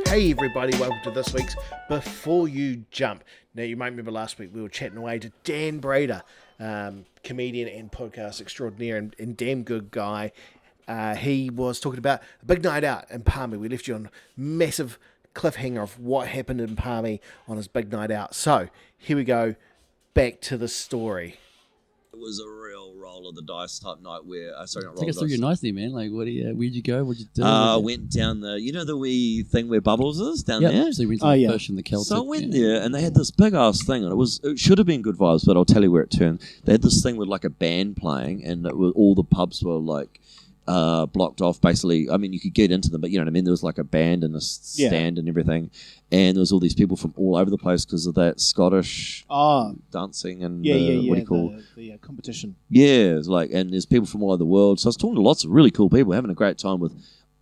Hey everybody, welcome to this week's Before You Jump. Now you might remember last week we were chatting away to Dan Brader, comedian and podcast extraordinaire and damn good guy. He was talking about a big night out in Palmy. We left you on a massive cliffhanger of what happened in Palmy on his big night out. So here we go, back to the story. It was a real roll of the dice type night where Take us through your night there, man. Like, where'd you go? What'd you do? Went down the wee thing where Bubbles is down there. So you went to the fish and the Celtic. So I went there and they had this big ass thing, and it should have been good vibes, but I'll tell you where it turned. They had this thing with like a band playing, and all the pubs were like blocked off. Basically, I mean, you could get into them, but you know what I mean. There was like a band and a stand and everything, and there was all these people from all over the place because of that Scottish dancing and what do you call the competition? Yeah, it's like, and there's people from all over the world. So I was talking to lots of really cool people, having a great time with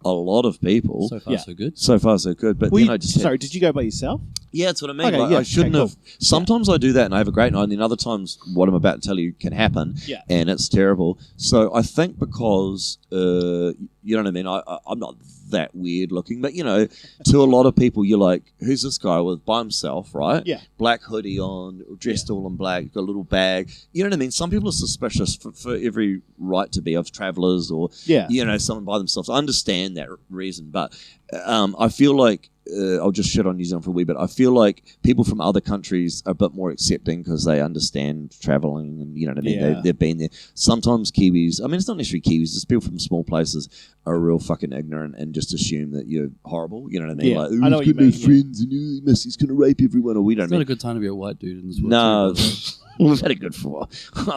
a lot of people. So far, so good. So far, so good. But then did you go by yourself? Yeah, that's what I mean. Okay, like, I shouldn't have. Cool. Sometimes I do that and I have a great night, and then other times what I'm about to tell you can happen, and it's terrible. So I think because, you know what I mean, I'm not that weird looking, but, you know, to a lot of people, you're like, who's this guy by himself, right? Yeah. Black hoodie on, dressed all in black, got a little bag. You know what I mean? Some people are suspicious for every right to be of travellers or, you know, someone by themselves. I understand that reason, but I feel like, I'll just shit on New Zealand for a wee bit. I feel like people from other countries are a bit more accepting because they understand travelling and, you know what I mean? Yeah. They've been there. Sometimes Kiwis, I mean, it's not necessarily Kiwis, it's people from small places are real fucking ignorant and just assume that you're horrible. You know what I mean? Yeah. Like, I know he's got no friends and he's going to rape everyone, or we don't It's not a good time to be a white dude in this world. No, we've had a good for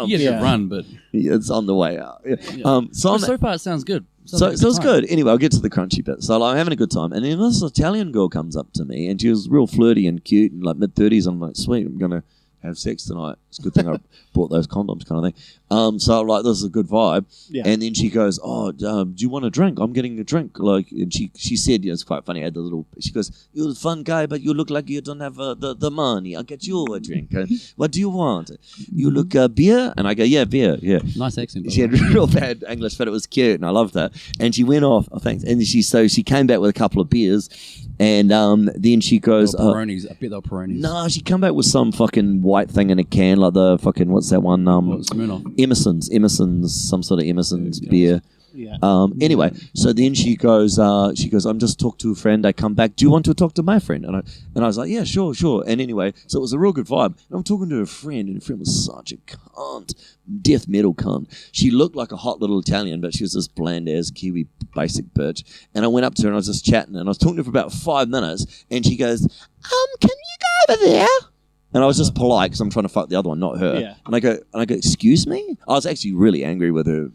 you had to run, but it's on the way out. So far it sounds good. So it's good. Anyway, I'll get to the crunchy bit. So I'm having a good time. And then this Italian girl comes up to me, and she was real flirty and cute and like mid-30s. I'm like, sweet, I'm going to have sex tonight. It's a good thing I brought those condoms kind of thing. So I'm like, this is a good vibe. Yeah. And then she goes, do you want a drink? I'm getting a drink. Like, and she said, it's quite funny. I had the little, she goes, you're a fun guy, but you look like you don't have the money. I'll get you a drink. What do you want? You look beer? And I go, yeah, beer. Yeah. Nice accent. She had real bad English, but it was cute, and I loved that. And she went off, thanks. And she came back with a couple of beers, and then she goes, Peronis. I bet they were Peronis. No, she come back with some fucking white thing in a can, like the fucking, what's that one? Emerson's, some sort of Emerson's beer. Yeah. Anyway, so then she goes, I'm just talking to a friend. I come back. Do you want to talk to my friend? And I was like, yeah, sure. And anyway, so it was a real good vibe. And I'm talking to a friend, and her friend was such a cunt, death metal cunt. She looked like a hot little Italian, but she was this bland ass Kiwi basic bitch. And I went up to her and I was just chatting, and I was talking to her for about 5 minutes, and she goes, can you go over there? And I was just polite because I'm trying to fuck the other one, not her. Yeah. And I go, excuse me? I was actually really angry with her.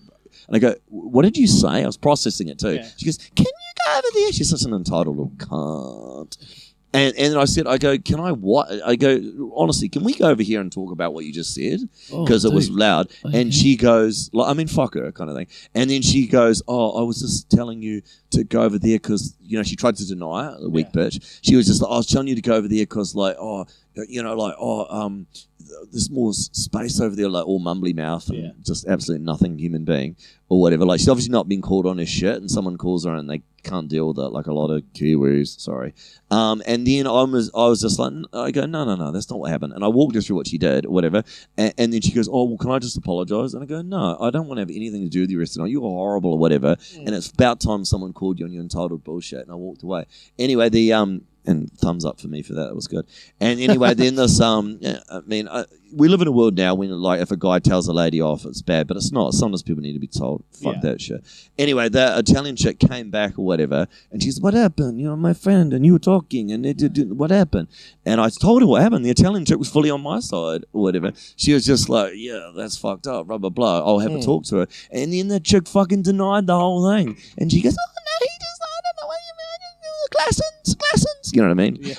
And I go, what did you say? I was processing it too. Yeah. She goes, can you go over there? She's such an entitled little cunt. And then I go, can I what? I go, honestly, can we go over here and talk about what you just said? Because it was loud. Okay. And she goes, fuck her kind of thing. And then she goes, I was just telling you to go over there because, you know, she tried to deny it, the weak bitch. She was just like, I was telling you to go over there because, there's more space over there, like all mumbly mouth and just absolutely nothing human being or whatever. Like, she's obviously not been called on her shit, and someone calls her and they can't deal with it, like a lot of Kiwis, sorry. And then I was just like, I go, no, that's not what happened. And I walked her through what she did or whatever. And then she goes, can I just apologize? And I go, no, I don't want to have anything to do with you the rest of the night. You were horrible or whatever. And it's about time someone called you on your entitled bullshit. And I walked away. Anyway, and thumbs up for me for that. It was good. And anyway, then this, we live in a world now when, like, if a guy tells a lady off, it's bad, but it's not. Sometimes people need to be told, fuck that shit. Anyway, the Italian chick came back or whatever, and she's, what happened? You know, my friend, and you were talking, and what happened? And I told her what happened. The Italian chick was fully on my side or whatever. She was just like, yeah, that's fucked up, blah, blah, blah. I'll have a talk to her. And then the chick fucking denied the whole thing. And she goes, no, he just, I don't know what you mean. Glassons, you know what I mean? Yeah.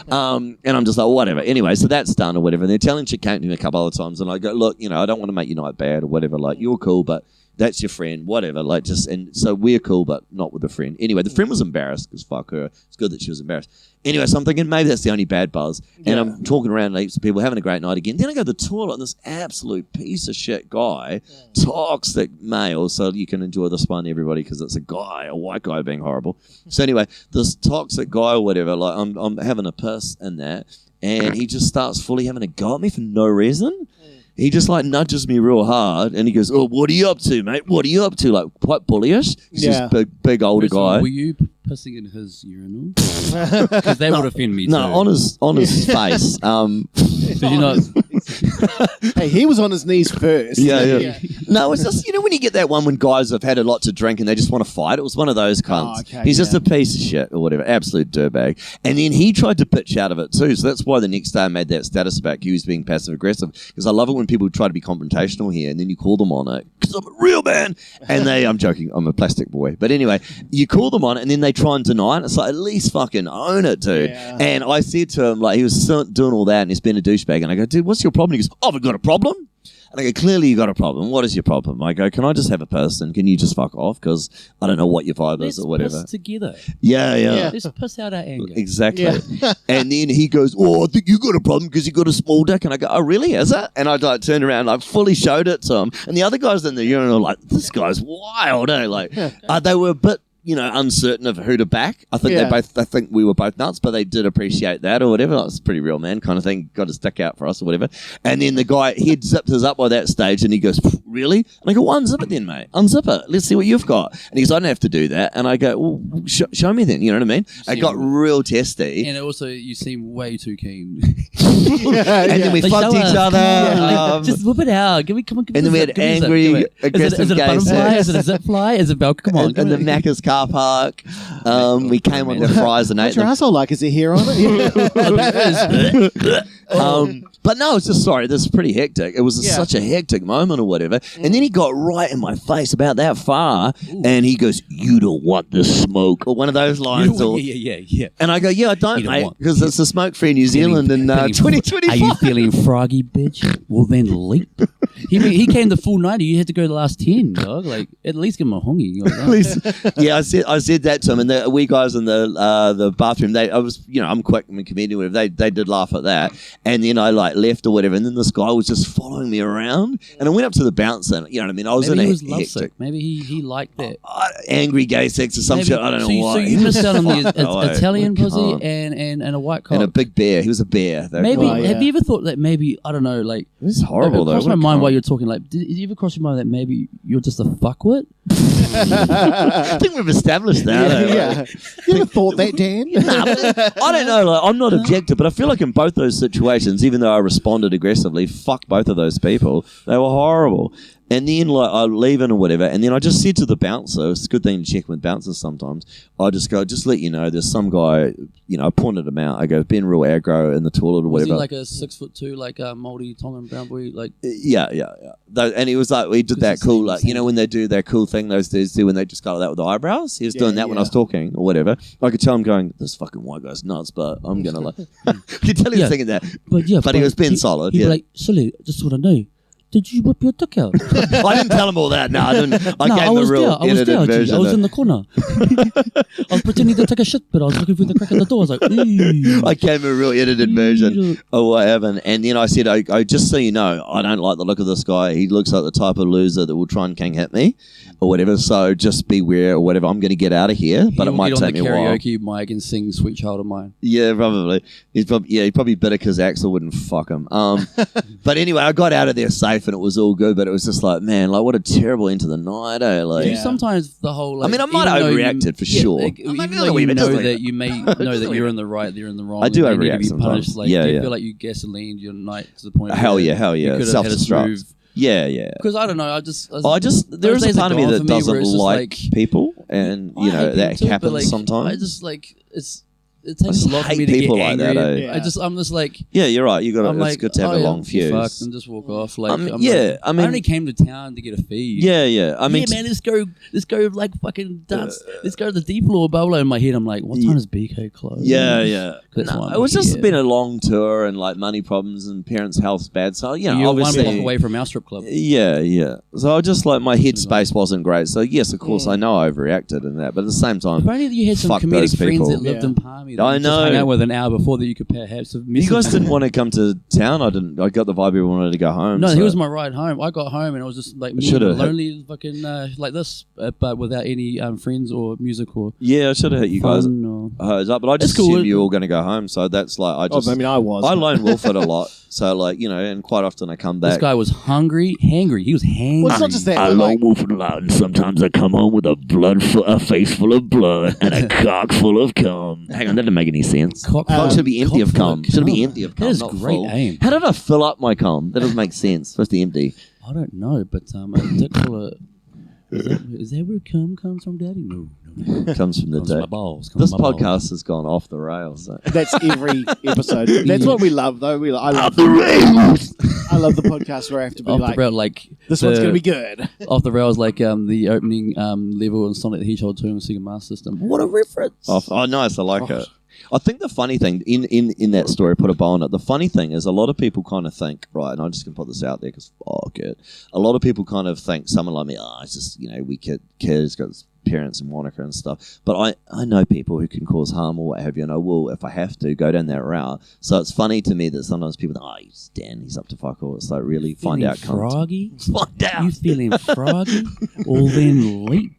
And I'm just like, whatever. Anyway, so that's done or whatever. And the Italian chick came to me a couple other times, and I go, look, you know, I don't want to make your night bad or whatever. Like, you're cool, but That's your friend, whatever. Like just, and so we're cool, but not with the friend. Anyway, the friend was embarrassed because fuck her. It's good that she was embarrassed. Anyway, so I'm thinking maybe that's the only bad buzz. And I'm talking around to heaps of people, having a great night again. Then I go to the toilet and this absolute piece of shit guy, toxic male, so you can enjoy this one, everybody, because it's a guy, a white guy being horrible. So anyway, this toxic guy or whatever, like I'm having a piss in that, and he just starts fully having a go at me for no reason. He just like nudges me real hard, and he goes, "Oh, what are you up to, mate? What are you up to?" Like quite bullyish. He's just big older guy. Were you pissing in his urinal? Because that would offend me too. No, on his face. Did you not? Hey, he was on his knees first. Yeah. No, it's just, when you get that one when guys have had a lot to drink and they just want to fight. It was one of those cunts. He's just a piece of shit or whatever, absolute dirtbag. And then he tried to pitch out of it too. So that's why the next day I made that status about Hughes being passive aggressive, because I love it when people try to be confrontational here and then you call them on it because I'm a real man. And I'm joking, I'm a plastic boy. But anyway, you call them on it and then they try and deny it. It's like, at least fucking own it, dude. Yeah. And I said to him, like, he was doing all that and he's been a douchebag. And I go, dude, what's your problem? He goes, oh, I've got a problem. And I go, clearly you got a problem. What is your problem? I go, can I just have a piss and can you just fuck off? Because I don't know what your vibe is or whatever. Let's piss together. Yeah. Let's piss out our anger. Exactly. Yeah. And then he goes, oh, I think you got a problem because you got a small dick. And I go, oh, really? Is it? And I like turned around and I fully showed it to him. And the other guys in the urinal like, this guy's wild, eh? Like, they were a bit, uncertain of who to back. I think they think we were both nuts, but they did appreciate that or whatever. That's a pretty real man kind of thing. Got his dick out for us or whatever. And then the guy, he had zipped his up by that stage and he goes, really? And I go, well, unzip it then, mate. Unzip it. Let's see what you've got. And he goes, I don't have to do that. And I go, well, show me then. You know what I mean? It got real testy. And also, you seem way too keen. And then we fucked each other. Just whip it out. Come on. And then we had angry, aggressive Is it a butterfly? Is it a zip fly? Is it Velcro? Come on. And the Macca's car park. We came on the fries and ate What's your them. asshole like? Is it hair on it? But no, it's just sorry. This is pretty hectic. It was such a hectic moment or whatever. And then he got right in my face about that far, and he goes, "You don't want the smoke," or one of those lines. Yeah. And I go, "Yeah, I don't, mate, because it's a smoke-free New Zealand in 2025." Are you feeling froggy, bitch? Well, then leap. He came the full 90. You had to go the last 10, dog. Like, at least give him a hongy. At least, I said that to him, and the we guys in the bathroom. I'm quick, I'm a comedian, whatever. They did laugh at that, and then I left or whatever, and then this guy was just following me around, and I went up to the bouncer, and you know what I mean. I was Maybe he was lovesick. Maybe he liked that angry gay sex or some shit. I don't know why. So you missed out on the Italian pussy and a white cock and a big bear. He was a bear. Maybe have you ever thought that maybe I don't know, like this is horrible though. It crossed my mind while you're talking. Like, did it ever cross your mind that maybe you're just a fuckwit? I think we've established that. Yeah. You ever thought that, Dan? I don't know. Like, I'm not objective, but I feel like in both those situations, even though I responded aggressively, fuck both of those people. They were horrible. And then, I leave in or whatever, and then I just said to the bouncer, it's a good thing to check with bouncers sometimes, I just go, just let you know, there's some guy, I pointed him out, I go, been real aggro in the toilet or whatever. Was he like a 6'2", like a Māori Tongan brown boy? Like Yeah. And he was like, we did that cool, like, when they do that cool thing those dudes do when they just go like that with the eyebrows? He was doing that when I was talking or whatever. I could tell him going, this fucking white guy's nuts, but I'm going to I could tell he was thinking that. But he was being solid. He'd be like, silly, just what I know. Did you whip your dick out? I didn't tell him all that. No, I didn't. I gave him a real edited version. I was in the corner. I was pretending to take a shit, but I was looking through the crack of the door. I was like, ooh. I gave him a real edited version of what happened. And then I said, I just so you know, I don't like the look of this guy. He looks like the type of loser that will try and king hit me or whatever. So just beware or whatever. I'm going to get out of here, but it might take me a while. Karaoke mic and sing "Sweet Child of Mine." Yeah, probably. He's probably bitter because Axel wouldn't fuck him. But anyway, I got out of there safe and it was all good. But it was just like, man, like what a terrible end to the night, eh? Like, sometimes the whole. Like, I mean, I might have overreacted for sure. Like, even though you know that you may know that you're in the right, they're in the wrong. I do overreact overreact to be sometimes. punished. Like, do you feel like you gasolined your night to the point? Hell yeah, self-destruct. Yeah. Because I don't know, there is a part of me that doesn't like people, and that happens sometimes. I just like it's it takes just a lot for hate me to get people like angry. that, eh? I'm just like, Yeah, you're right. You got. I'm It's like, good to have a long you're fucked, fuse. and just walk off. Like, I mean, I only came to town to get a feed. Yeah. I mean, yeah, man, let's go, like fucking dance. Let's go to the D floor, blah blah. In my head, I'm like, what time is BK close? Yeah. That's No, why I'm it was just here. been a long tour and like money problems and parents' health's bad. So You're one obviously, block away from our strip club. Yeah. So I just like my headspace wasn't great. So yes, of course, I know I overreacted in that, but at the same time, If only you had some fuck comedic those friends people. that lived Yeah. in Palmy that I you just hung know. out with an hour before that you could perhaps have you guys messaged. didn't want to come to town. I got the vibe everyone wanted to go home. No, so. he was my ride home. I got home and I was just like me, Should've- lonely, fucking like this, but without any friends or music or Yeah, I should have hit you guys fun or... up, but I just It's cool. assumed you were all going to go home. So that's like I just. I mean, I was. I but- lone wolf it a lot, so like and quite often I come back. This guy was hangry. He was hangry. Well, it's not just that. I but, lone like, wolf it a lot, and sometimes I come home with a face full of blood and a cock full of cum. Hang on, that didn't make any sense. Cock Cock should be empty cock of full cum. of Should be cum. empty of cum. That is not great full. aim. How did I fill up my cum? That doesn't make sense. Supposed to be empty. I don't know, but a dick full of... Is that where cum comes from, Daddy? No. Comes from the Comes from my dick. balls. This podcast has gone off the rails. So. That's every episode. That's what we love, though. I love The rails. I love the podcast where I have to be Off like, the rail, like this one's going to be good. off the rails, like the opening level in Sonic the Hedgehog 2 and Sega Master System. What a reference! Oh, nice. I like it. I think the funny thing in that story, put a bow on it. The funny thing is, a lot of people kind of think, right, and I'm just gonna put this out there because fuck it. A lot of people kind of think someone like me, it's just we kids got parents in Wanaka and stuff. But I know people who can cause harm or what have you, and I will, if I have to, go down that route. So it's funny to me that sometimes people think, he's Dan, he's up to fuck all. It's like really find out. Froggy? Find out. You feeling froggy? Well then leap.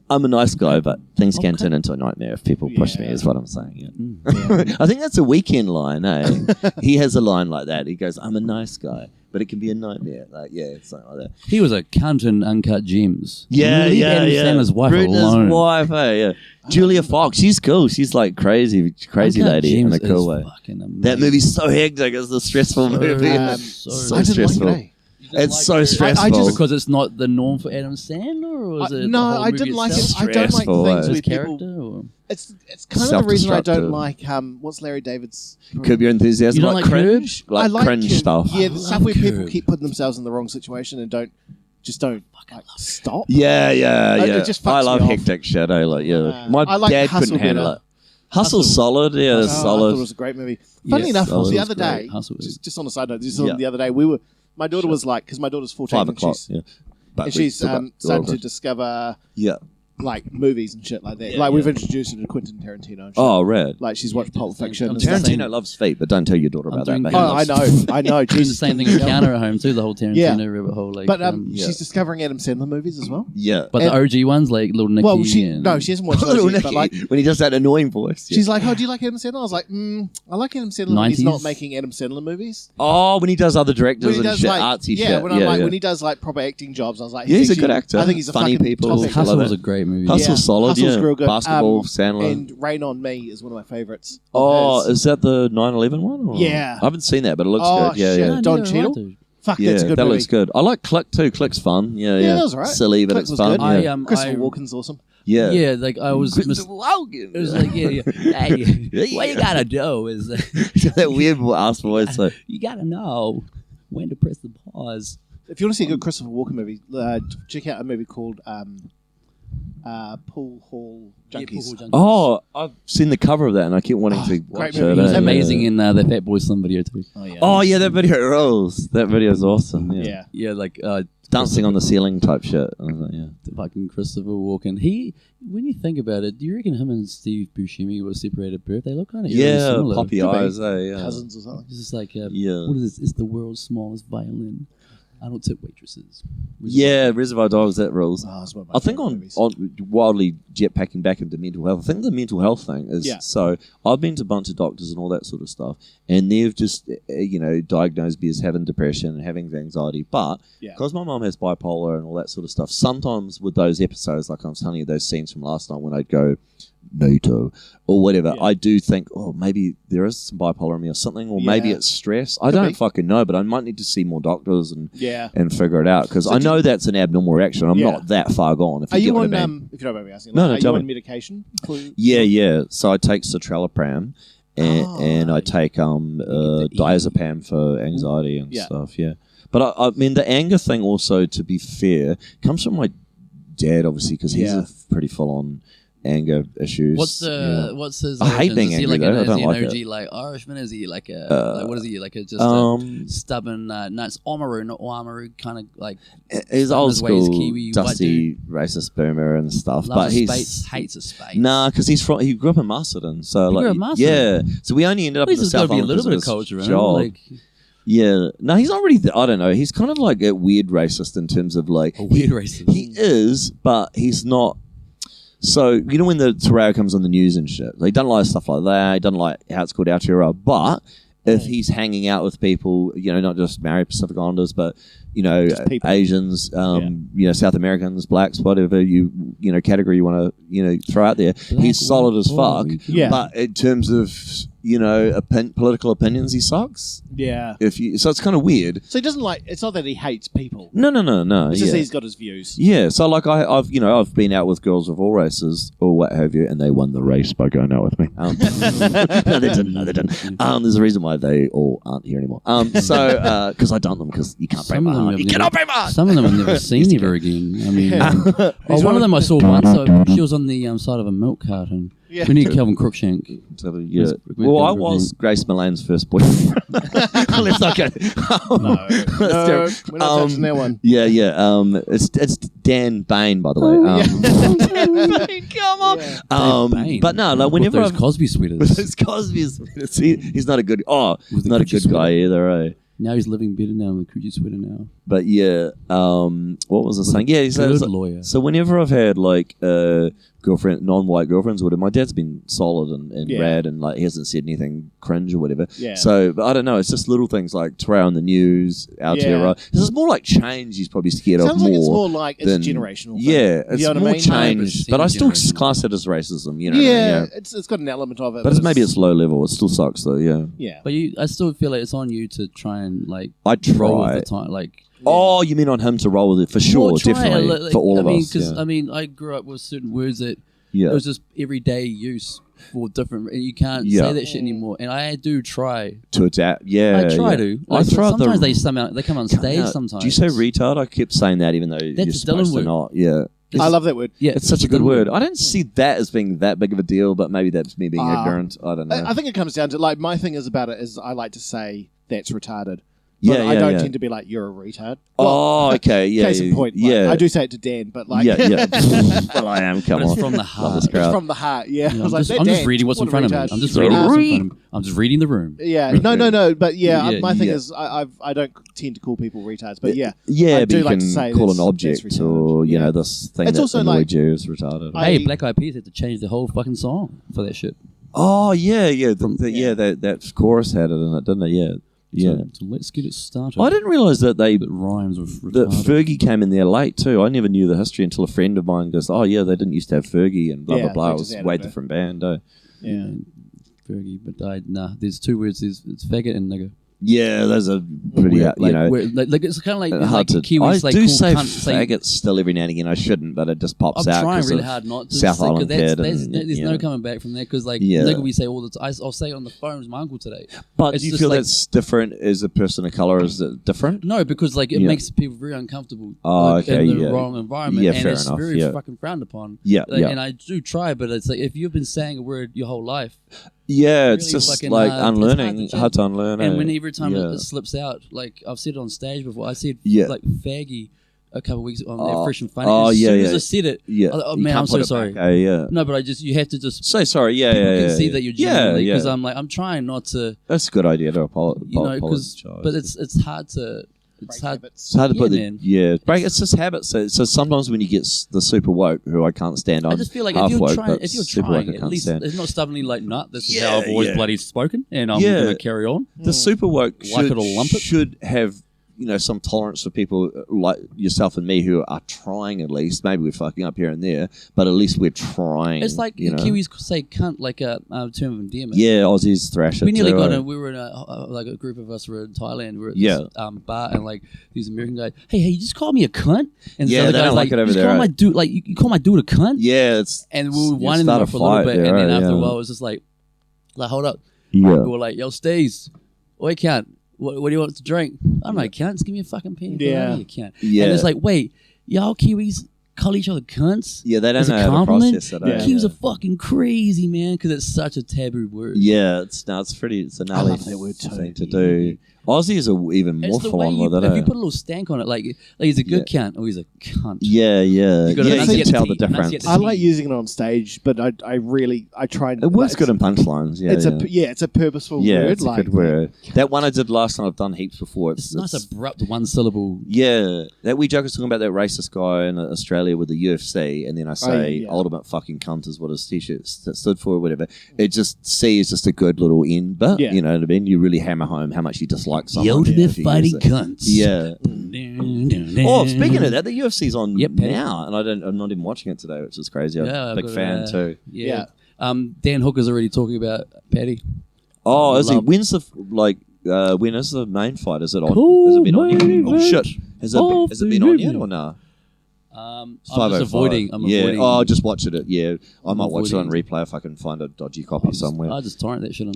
I'm a nice guy, but things can turn into a nightmare if people push me, is what I'm saying. Yeah. I think that's a Weekend line, eh? He has a line like that. He goes, I'm a nice guy, but it can be a nightmare. Like, something like that. He was a cunt in Uncut Gems. Yeah. Leave Adam Sandler's wife Rude alone. his wife, hey, yeah. Julia Fox, she's cool. She's like crazy Uncut lady in Gems a cool is way. fucking amazing. That movie's so hectic. It's a stressful movie. so I didn't stressful. like it. It's so stressful. I just- because it's not the norm for Adam Sandler, or is it? No, the whole I movie didn't like it. itself? I don't like Stressful, things eh? where His people. character. Or? It's kind of the reason I don't Self-destructive. like what's Larry David's. Curb Your Enthusiasm. You don't like cringe? I Like like cringe Curb. stuff. Yeah, the stuff where people Curb. keep putting themselves in the wrong situation and don't stop. Yeah. It just fucks I love me off. hectic shit. My I like dad Hustle couldn't handle better. it. Hustle's solid. Yeah, it's I solid. thought it was a great movie. Funny Yes, enough, Hustle the was other great. day, Hustle was- just on a side note, Yeah. the other day, my daughter was like, because my daughter's 14 5 and o'clock. she's, Yeah. But and we she's still got starting to Roller discover Yeah. like movies and shit like that. Yeah, like yeah. we've introduced her to Quentin Tarantino. And shit. Oh, rad. Like she's watched Pulp Fiction. I'm And stuff. Tarantino Tarantino loves feet, but don't tell your daughter I'm about that. doing But good. he Oh, loves I know. Doing the same thing in Counter at home too. The whole Tarantino Yeah. rabbit hole, like. But yeah. she's discovering Adam Sandler movies as well. Yeah. but the and- OG ones, like Little Nicky. Well, she and, hasn't watched Little those yet, but Nicky, like when he does that annoying voice. Yeah. she's like, oh, do you like Adam Sandler? I was like, I like Adam Sandler when he's 90s? not making Adam Sandler movies. Oh, when he does other directors When he and does shit, like artsy yeah, shit. when I'm like yeah. when he does like proper acting jobs, I was like, Yeah, he's a actually- good actor. I think he's a Funny fucking people. top actor. I Hustle love was it. a great movie. Hustle's solid, Hustle's yeah. real good. Basketball, Sandler. And Rain on Me is one of my favorites. Oh, is that the 9/11 one? Or? Yeah. I haven't seen that, but it looks Oh, good. Yeah, shit. yeah. Don Yeah, Cheadle? right, dude. Fuck, Yeah, that's a good that movie. looks good. I like Click too. Click's fun. Yeah, Yeah, that was alright. Silly, but Click it's was fun. good. Yeah. Christopher Walken's awesome. yeah. Yeah, like I was. Logan. It was like, yeah. Hey, what you gotta do is that weird ass voice. Like, you gotta know when to press the pause. If you want to see a good Christopher Walken movie, check out a movie called Pool Hall Junkies. oh, I've seen the cover of that, and I keep wanting to watch movie. it. He was eh? Amazing in the Fat Boy Slim video too. Oh yeah. Oh yeah, that video rolls. That video's awesome. Yeah. Yeah. Yeah, like Dancing on the ceiling type shit. I was like, yeah. the fucking Christopher Walken. He, when you think about it, do you reckon him and Steve Buscemi were separated at birth? They look kind of Yeah, similar. poppy Could be. eyes. Yeah. Cousins or something. It's just like, Yeah. what is this? It's the world's smallest violin. I don't tip waitresses. Yeah, Reservoir Dogs. That rules. Oh, it's one of my I think favourite on movies. wildly jetpacking back into mental health. I think the mental health thing is Yeah. so. I've been to a bunch of doctors and all that sort of stuff, and they've just diagnosed me as having depression and having anxiety. But Yeah. because my mum has bipolar and all that sort of stuff, sometimes with those episodes, like I was telling you, those scenes from last night when I'd go NATO or whatever, Yeah. I do think, maybe there is some bipolar in me or something, or maybe Yeah. it's stress. I Could don't be. fucking know, but I might need to see more doctors and Yeah. figure it out, because So I know that's an abnormal reaction. I'm Yeah. not that far gone. If Are you you get what on, I mean. if you don't mind me asking, No, are tell you me. on medication? Yeah. So I take citralopram Oh. and I take diazepam for anxiety and Yeah. stuff. Yeah, but I mean the anger thing also, to be fair, comes from my dad, obviously, because he's Yeah. a pretty full on anger issues. What's his? I hate origins? being Is he angry, like though. I is don't he an like OG it. like Irishman? Is he like a like what is he like a just a stubborn? No, it's Oamaru, not Oamaru, kind of like He's stubborn old as ways, school, Kiwi, white dusty, racist boomer and stuff. loves But a he's space, hates a space. nah, because he grew up in Masterton, so He like grew up in Masterton? yeah. So we only ended At up in least the there's got South to be a Island little bit of because culture in it. job. Like Yeah, no, he's not really. I don't know. He's kind of like a weird racist in terms of like a weird racist. He is, but he's not. So you know when the Terrell comes on the news and shit, he doesn't like stuff like that. He doesn't like how it's called Aotearoa. But if he's hanging out with people, you know, not just married Pacific Islanders, but you know, people. Asians, you know, South Americans, blacks, whatever you know category you want to throw out there, he's solid as fuck. Yeah. But in terms of political opinions, he sucks. Yeah. So it's kind of weird. So he doesn't like. It's not that he hates people. No. It's just yeah. he's got his views. Yeah, so like I've been out with girls of all races or what have you, and they won the race by going out with me. No, they didn't. There's a reason why they all aren't here anymore. So because I dumped them because you can't break my heart. You cannot break my heart. Some of them I've never seen ever again. I mean, one of them I saw once. She was on the side of a milk carton. Yeah. We need Calvin Crookshank. So, yeah. Well, I was Grace Millane's first boyfriend. Let's not go. No, we're not touching that one. Yeah. It's Dan Bain, by the way. Come on. Yeah. Bain. But no, like whenever with those Cosby sweaters. those Cosby's, he's not a good. With the not a Coochie good sweater. guy either. Eh? Now he's living better now with the Coochie sweater now. But yeah, what was I saying? Yeah, he says. Good lawyer. So whenever I've had like non-white girlfriends, whatever, my dad's been solid and Yeah. rad, and like he hasn't said anything cringe or whatever. Yeah. So, but I don't know. It's just little things like Terrell in the news, Aotearoa. This is more like change. He's probably scared Sounds of like more. it's more like it's than- generational. Thing. Yeah, it's You know what I more mean? change, No, but I still generational. class it as racism. You know. Yeah, Yeah. it's got an element of it. But maybe it's low level. It still sucks though. Yeah. Yeah. But I still feel like it's on you to try and like I roll with try. the time. Like Oh, you mean on him to roll with it for sure, well, try and, definitely like, for all of I mean, us. because Yeah. I mean, I grew up with certain words that Yeah. it was just everyday use for different, and you can't Yeah. say that shit anymore. And I do try. To adapt, yeah. I try yeah. to. I Like, tried sometimes the they come on stage. out. Sometimes. Do you say retard? I kept saying that even though you're That's a supposed Dylan to word. not. Yeah. I love that word. Yeah, It's such a good word. I don't see that as being that big of a deal, but maybe that's me being Ah. ignorant. I don't know. I think it comes down to like my thing is about it is I like to say that's retarded. Yeah, But I yeah, don't yeah. tend to be like you're a retard. Oh, okay, yeah. Case in point. Like, yeah. I do say it to Dan, but like Yeah. Well, I am. Come But on. it's from the Love heart. this crowd. it's from the heart. Yeah. You know, I was like, that I'm just Dan, reading what's in what a front of me. retard. I'm just reading what's in front of me. I'm just reading the room. Yeah, no, but yeah, Yeah, my thing yeah. is I don't tend to call people retards, but yeah, Yeah, I but do you like can to say call that's- an object that's or retarded. you know Yeah. this thing It's that also annoyed like- you is retarded. Hey, Black Eyed Peas had to change the whole fucking song for that shit. Oh yeah. Yeah, Yeah. that chorus had it in it, didn't it? Yeah. Yeah. So let's get it started. I didn't realise that they It rhymes with that retarded. Fergie came in there late too. I never knew the history until a friend of mine goes, "Oh yeah, they didn't used to have Fergie and blah Yeah, blah blah." they It just was a added way it. different band. Eh? Yeah. Fergie, but nah. There's two words. It's faggot and nigger. Yeah, those are pretty. Like, you know, like it's kind of like hard to. Kiwis I like do cool say cunt, say- faggots still every now and again. I shouldn't, but it just pops I'm out. trying 'cause really of hard not to. South say, 'cause Island that's, kid. there's and, there's you no know. coming back from that because like Yeah. nigger we say all the time. I'll say it on the phone to my uncle today. But It's do you just feel like- that's different as a person of color? Is it different? No, because like it Yeah. makes people very uncomfortable. Oh, like, okay, in the yeah. wrong environment, Yeah, and fair it's enough, very yeah. fucking frowned upon. Yeah, Like, yeah. And I do try, but it's like if you've been saying a word your whole life, Yeah, it's really just fucking like hard. It's unlearning, hard hard to to unlearn. and eh? when every time Yeah. it slips out, like I've said it on stage before, I said Yeah. like faggy a couple of weeks on Oh, Fresh and Funny. oh, as yeah, soon yeah. as I said it, Yeah, oh you man, can't I'm put so it sorry. back, eh? Yeah. No, but you have to just Say sorry. Yeah, people yeah, can yeah. see that you're yeah, genuinely yeah. because I'm trying not to, That's a good idea to apologize. you know, but it's hard to. It's Break hard. habits. It's hard to Yeah, put man. break. It's just habits. So sometimes when you get the super woke, who I can't stand, I I'm just feel like half if you're woke, trying, but if you're super woke trying, I at can't least stand. it's not stubbornly like, nah, this is Yeah, how I've always yeah. bloody spoken, and I'm Yeah. going to carry on. The super woke Like should, it or lump it. should have some tolerance for people like yourself and me who are trying at least. Maybe we're fucking up here and there, but at least we're trying. It's like Kiwis say cunt like a term of endearment. Yeah, Aussies thrash it. We nearly too, got right? we were in a group of us were in Thailand. We were at this bar, and like these American guys, hey, you just call me a cunt. And Yeah, the they guy's don't like it over there, call right? my dude, like you call my dude a cunt. Yeah, it's And we were you whining start them a for a little fight bit, there, and then right? after a Yeah. while, it was just like hold up. Yeah. We were like, yo, Steez, oi cunt, what do you want to drink? I'm like, cunt, just give me a fucking pina colada, you cunt. Yeah. And it's like, wait, y'all Kiwis call each other cunts? Yeah, they don't As a know how to compliment? process it. Yeah. Kiwis are fucking crazy, man, because it's such a taboo word. Yeah, it's a gnarly love that word too. thing to do. Aussies are even more It's the full way on you, with it. if you put a little stank on it, like he's a good cunt or he's a cunt. Yeah. You gotta You enunciate can tell the the T, difference. enunciate the I T. like using it on stage, but I try and. It works like, good in punchlines. Yeah, it's a purposeful yeah, word. it's a good word. That one I did last time, I've done heaps before. It's nice abrupt one syllable. Yeah, that we joke is talking about that racist guy in Australia with the UFC, and then I say ultimate fucking cunt is what his t-shirt stood for or whatever. It just C is just a good little end, but you know what I mean. You really hammer home how much you dislike someone. The ultimate if you fighting use it. cunts. Yeah. Oh, speaking of that, the UFC's on Yep, now, and I'm not even watching it today, which is crazy. I'm a big fan too. Yeah. Dan Hooker's already talking about Paddy. Oh, is he? When's the when is the main fight? Is it on? Cool Has it been on yet? main Oh shit! Has it been on yet evening. or no? I'm just 5:05. avoiding. I'm avoiding. Oh, just watch it. Yeah, I might watch it on avoiding. replay if I can find a dodgy copy somewhere. I just torrent that shit on.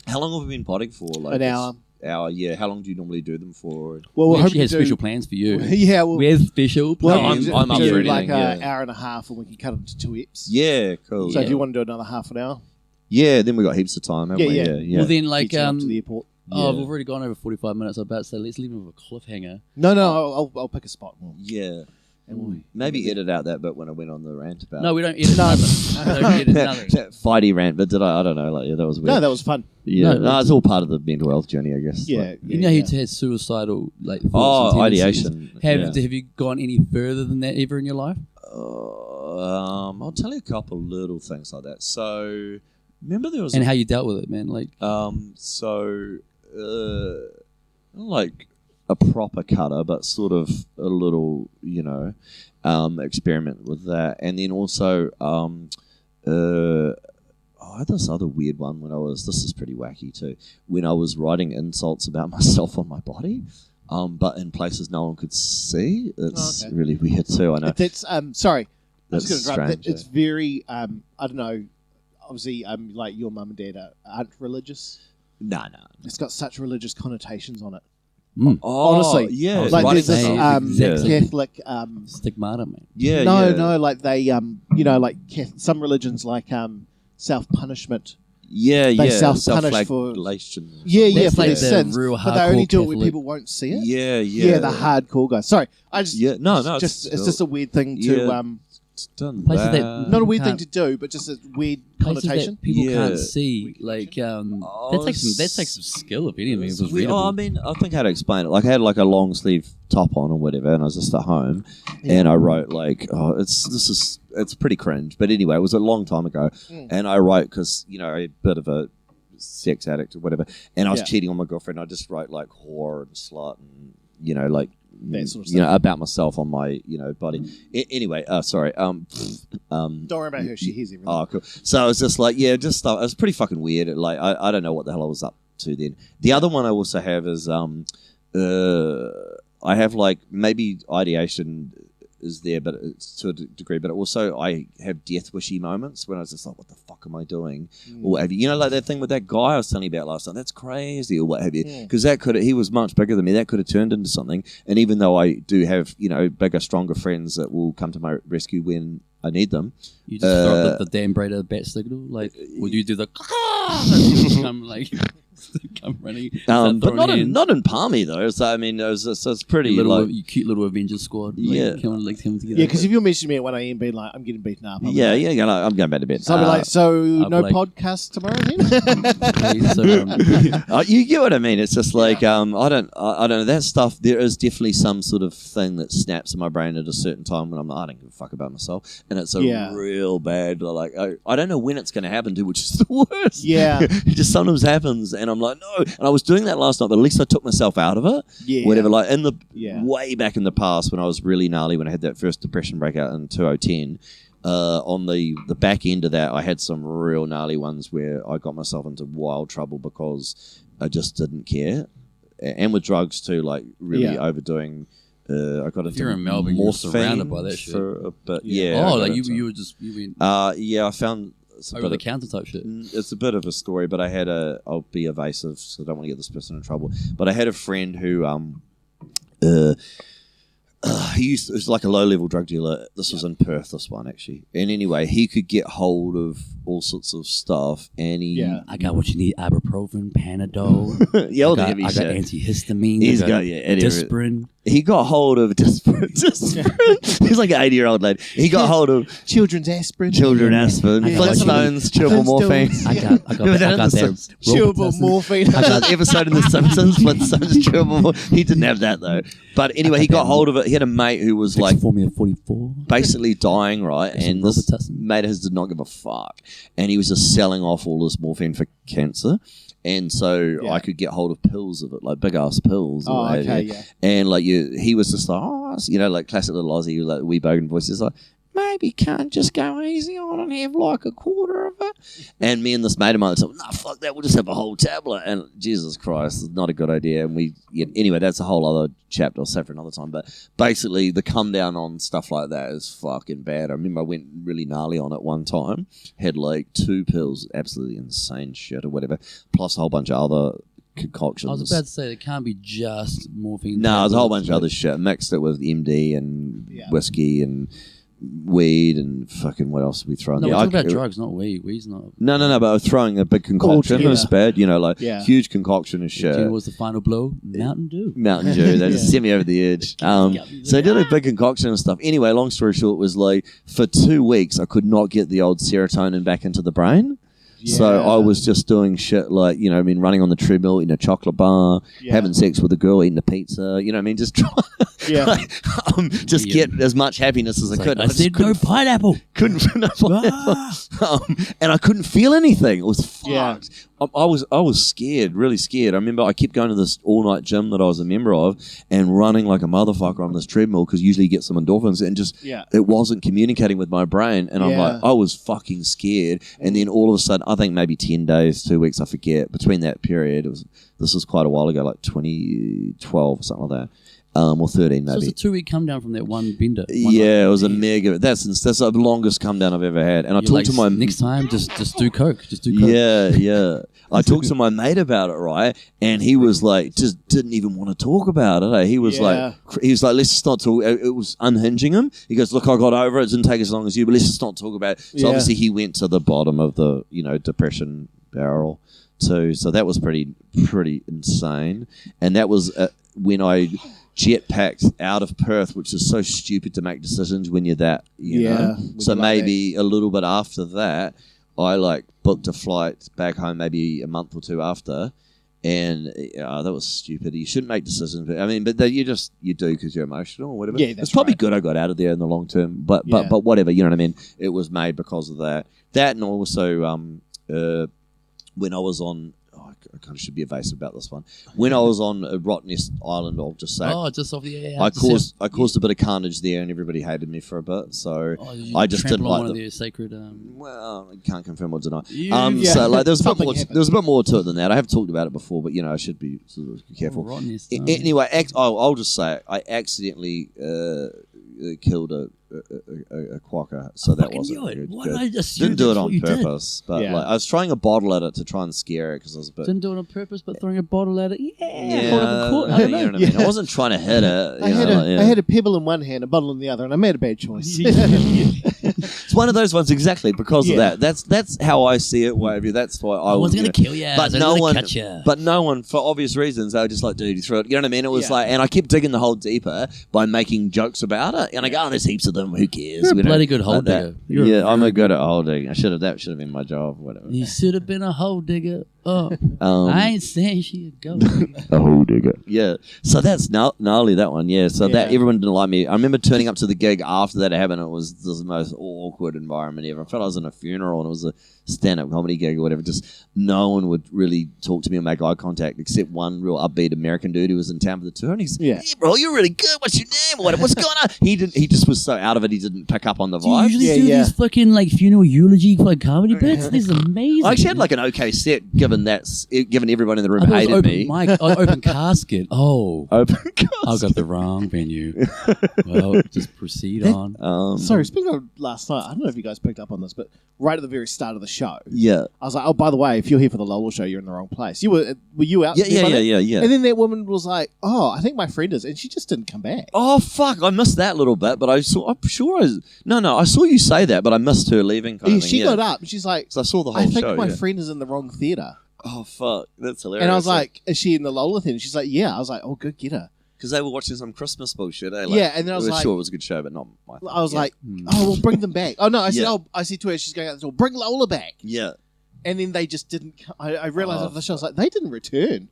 How long have we been potting for? Like An hour. Hour, yeah. How long do you normally do them for? Well, We we're actually hoping have to do. special plans for you. Yeah, well, We have special well, plans. I'm up do for like anything, an hour and a half, and we can cut it into 2 eps. Yeah, cool. So yeah. if you want to do another half an hour, Then we got heaps of time, haven't we? Yeah. Yeah. Well, then, like, get you up to the airport. oh, Yeah. we've already gone over 45 minutes. I'm about to say, let's leave him with a cliffhanger. No, I'll pick a spot. Yeah. And Maybe edit out that bit when I went on the rant about. No, we don't edit nothing. We don't edit nothing. That fighty rant, but did I? I don't know. Like, yeah, that was weird. No, that was fun. Yeah, No, no, it's all part of the mental health journey, I guess. Yeah, Like, You know, he has suicidal like thoughts oh, and tendencies. ideation. Have you gone any further than that ever in your life? I'll tell you a couple little things like that. So, remember there was And how you dealt with it, man? Like, like a proper cutter, but sort of a little, experiment with that, and then also, I had this other weird one when this is pretty wacky too, when I was writing insults about myself on my body, but in places no one could see. It's really weird too, I know. That's sorry. That's I was going to interrupt. strange, It's very I don't know. Obviously, like your mum and dad aren't religious. No. It's got such religious connotations on it. Oh, Honestly, yeah. like writing there's this stuff. Catholic. stigmata, man. Yeah, No, like they like some religions like self punishment. They self-punish for- self-flagellation. Yeah, That's for like their the sins, real but they only hardcore do it when Catholic. people won't see it. Yeah. the hardcore guys. Sorry, I just it's it's just a weird thing to it's done Places that- that. not a weird thing Can't- to do, but just a weird Places connotation. that people Yeah. can't see. Like, that's like some skill, if anything. It was readable. I mean, I think how to explain it. Like, I had like a long sleeve top on or whatever, and I was just at home, and I wrote like, it's pretty cringe, but anyway, it was a long time ago, and I wrote because a bit of a sex addict or whatever, and I was cheating on my girlfriend. I just wrote like whore and slut and like. That sort of stuff. About myself on my body. Anyway, sorry. Don't worry about her; she hears everything. Oh, cool. So I was just like, just stuff. It was pretty fucking weird. Like, I don't know what the hell I was up to then. The other one I also have is I have like maybe ideation is there, but it's to a degree. But also I have death wishy moments when I was just like, what the fuck am I doing? Or what have you? Like that thing with that guy I was telling you about last time. That's crazy, or what have you? Because he was much bigger than me. That could have turned into something. And even though I do have bigger, stronger friends that will come to my rescue when I need them. You just throw up the Dan Brady bat signal? Like, would you do the come like come running? But not in Palmy though. So I mean, it's pretty you cute little Avengers squad. Like, coming together. Yeah, because if you're messaging me at 1 a.m. being like, I'm getting beaten up. I'm going back to bed. So I'll be like, no like- podcast tomorrow then? Okay, so, You get what I mean? It's just like I don't know that stuff. There is definitely some sort of thing that snaps in my brain at a certain time when I don't give a fuck about myself, and it's a real bad. Like I don't know when it's going to happen to, which is the worst. Yeah. It just sometimes happens, and And I'm like, no. And I was doing that last night, but at least I took myself out of it. Yeah. Whatever. Like in the way back in the past when I was really gnarly, when I had that first depression breakout in 2010, on the back end of that, I had some real gnarly ones where I got myself into wild trouble because I just didn't care. And with drugs too, like really overdoing. I got into you're in Melbourne, you're surrounded by that shit. For a bit. Oh, like you were just you went I found over the counter type shit. It's a bit of a story, but I'll be evasive, so I don't want to get this person in trouble. But I had a friend who it was like a low-level drug dealer. This was in Perth, this one, actually. And anyway, he could get hold of all sorts of stuff, and I got what you need, ibuprofen, Panadol. all the I heavy got shit. antihistamine. He's got Disprin. He got hold of Disprin. He's like an 80-year-old lady. He got hold of children's aspirin. Flintstones, chewable morphine. I got that. Chewable morphine. I got the episode in The Simpsons, Flintstones, chewable morphine. He didn't have that, though. But anyway, he got hold of it. He had a mate who was like Formula 44. basically dying, right? And this mate of his did not give a fuck. And he was just selling off all this morphine for cancer. And so I could get hold of pills of it, like big ass pills. Oh, okay, yeah. And like he was just like, like classic little Aussie, like wee bogan voice. He's like, maybe can't just go easy on and have like a quarter of it. And me and this mate of mine said, no, fuck that, we'll just have a whole tablet. And Jesus Christ, it's not a good idea. And anyway, that's a whole other chapter. I'll save for another time. But basically, the come down on stuff like that is fucking bad. I remember I went really gnarly on it one time, had like 2 pills, absolutely insane shit or whatever, plus a whole bunch of other concoctions. I was about to say it can't be just morphine. No, there's a whole bunch of other shit. Mixed it with MD and whiskey and weed and fucking what else did we throw in there? there? No, we're talking about drugs, not weed. Weed's not. No, but I was throwing a big concoction. It was bad, huge concoction of shit. What was the final blow? Mountain Dew. That just sent me over the edge. So I did a big concoction and stuff. Anyway, long story short was like for 2 weeks I could not get the old serotonin back into the brain. Yeah. So I was just doing shit like, running on the treadmill, eating a chocolate bar, having sex with a girl, eating a pizza, just try get as much happiness as I could. I said no pineapple. And I couldn't feel anything. It was fucked. I was scared, really scared. I remember I kept going to this all-night gym that I was a member of and running like a motherfucker on this treadmill because usually you get some endorphins and just it wasn't communicating with my brain. And I'm like, I was fucking scared. And then all of a sudden, I think maybe 10 days, 2 weeks, I forget, between that period, this was quite a while ago, like 2012 or something like that. Or 13 maybe. So it's a 2-week come down from that one bender. It was a mega. That's the longest come down I've ever had. And I talked to my next time. Just do coke. Just do coke. Yeah. I talked to my mate about it, right? And he was like, just didn't even want to talk about it. Eh? He was like, let's just not talk. It was unhinging him. He goes, look, I got over it. It didn't take as long as you, but let's just not talk about it. So obviously he went to the bottom of the depression barrel too. So that was pretty insane. And that was when I jetpacked out of Perth, which is so stupid to make decisions when you're that, you know. So maybe a little bit after that, I booked a flight back home maybe a month or 2 after, and that was stupid. You shouldn't make decisions, but you do because you're emotional or whatever. It's probably good I got out of there in the long term, but whatever, you know what I mean. It was made because of that. That and also when I was on. I kind of should be evasive about this one. When I was on Rottnest Island, I'll just say, just off the air. I caused a bit of carnage there, and everybody hated me for a bit. So I just didn't like one of their sacred. Well, I can't confirm or deny. So there's a bit more to it than that. I have talked about it before, but I should be sort of careful. Anyway, I'll just say I accidentally killed a quokka, so that wasn't good. Didn't do it on purpose, but I was throwing a bottle at it to try and scare it because I was a bit. Didn't do it on purpose, but throwing a bottle at it. You know what I mean. I wasn't trying to hit it. I had a pebble in one hand, a bottle in the other, and I made a bad choice. It's one of those ones exactly because of that. That's how I see it. Wavy. That's why I was going to kill you, but no one, for obvious reasons, they were just like, dude, you threw it. You know what I mean? It was and I kept digging the hole deeper by making jokes about it, and I go, there's heaps of them. Who cares? You're a bloody good hole digger. I'm a good at hole digging. That should have been my job. Whatever. You should have been a hole digger. I ain't saying she a go. A hole digger. Yeah. So that's gnarly, that one. Yeah. So that everyone didn't like me. I remember turning up to the gig after that happened. It was the most awkward awkward environment ever. I felt I was in a funeral and it was a stand-up comedy gig or whatever. Just no one would really talk to me or make eye contact except one real upbeat American dude who was in town for the tour. And he's, hey, bro, you're really good. What's your name? What's going on? He just was so out of it. He didn't pick up on the Do you vibe. usually do these fucking like funeral eulogy like comedy bits? This is amazing. I actually had like an okay set, given everyone in the room I thought it was hated open me. mic, open casket. Oh, Open I got the wrong venue. Well, just proceed on. Sorry, speaking of last night, I don't know if you guys picked up on this, but right at the very start of the show, Yeah. I was like, oh, by the way, if you're here for the Lola show, you're in the wrong place. Were you out? there by then? Yeah. And then that woman was like, oh, I think my friend is, and she just didn't come back. Oh fuck! I missed that little bit, but I saw you say that, but I missed her leaving. Kind of thing, She got up and she's like, So I saw the whole I think show. my friend is in the wrong theatre. Oh fuck, that's hilarious. And I was like, is she in the Lola theatre? And she's like, yeah. I was like, oh, good, get her. because they were watching some Christmas bullshit. Eh? Yeah, and then I was like, sure it was a good show, but not my. I was yeah. like, oh, well, bring them back. Oh no, I said, Yeah. I said to her, she's going out the door, bring Lola back. Yeah. And then they just didn't. I realized after the show, I was like, they didn't return.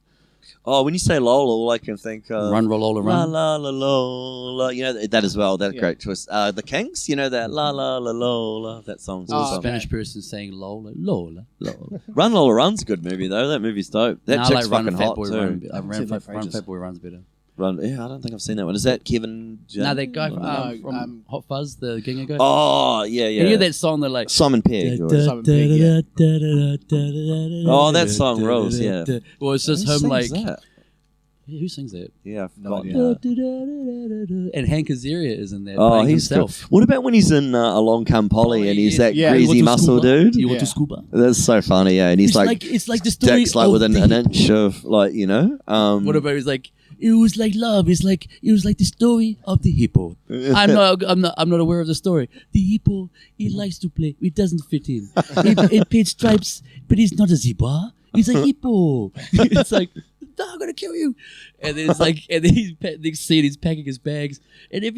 Oh, when you say Lola, all I can think Run, roll, Lola, la run. la la la. You know that as well. That great twist. The Kinks, you know that la la la Lola. That song's awesome. Spanish person saying Lola, Lola, Lola. Run Lola Run's a good movie though. That movie's dope. That Nah, I chick's like Run fucking Fat hot Boy too. Run. Run Run Fat Boy Run's better. Run. Yeah, I don't think I've seen that one. Is that Kevin? Nah, that guy No, from Hot Fuzz, the Ginga guy. Oh yeah. You hear that song? They're like. Simon Pegg. Simon Pegg, yeah. Oh, that song rules, yeah. Well, it's just Who him sings like. that? Yeah, who sings that? Yeah, I've No forgotten. idea. And Hank Azaria is in there. Oh, playing he's himself. good. What about when he's in Along Come Polly and he's that Yeah. greasy You want to muscle scuba? dude? You want Yeah. to scuba? That's so funny, yeah. And he's It's like the story dick's like of within the an hippo. inch of like What about it's like it was like love. It was like the story of the hippo. I'm not aware of the story. The hippo, he likes to play. It doesn't fit in. It paid stripes, but he's not a zebra. He's a hippo. It's like, no, I'm gonna kill you. And then it's like, and then next scene he's packing his bags. And if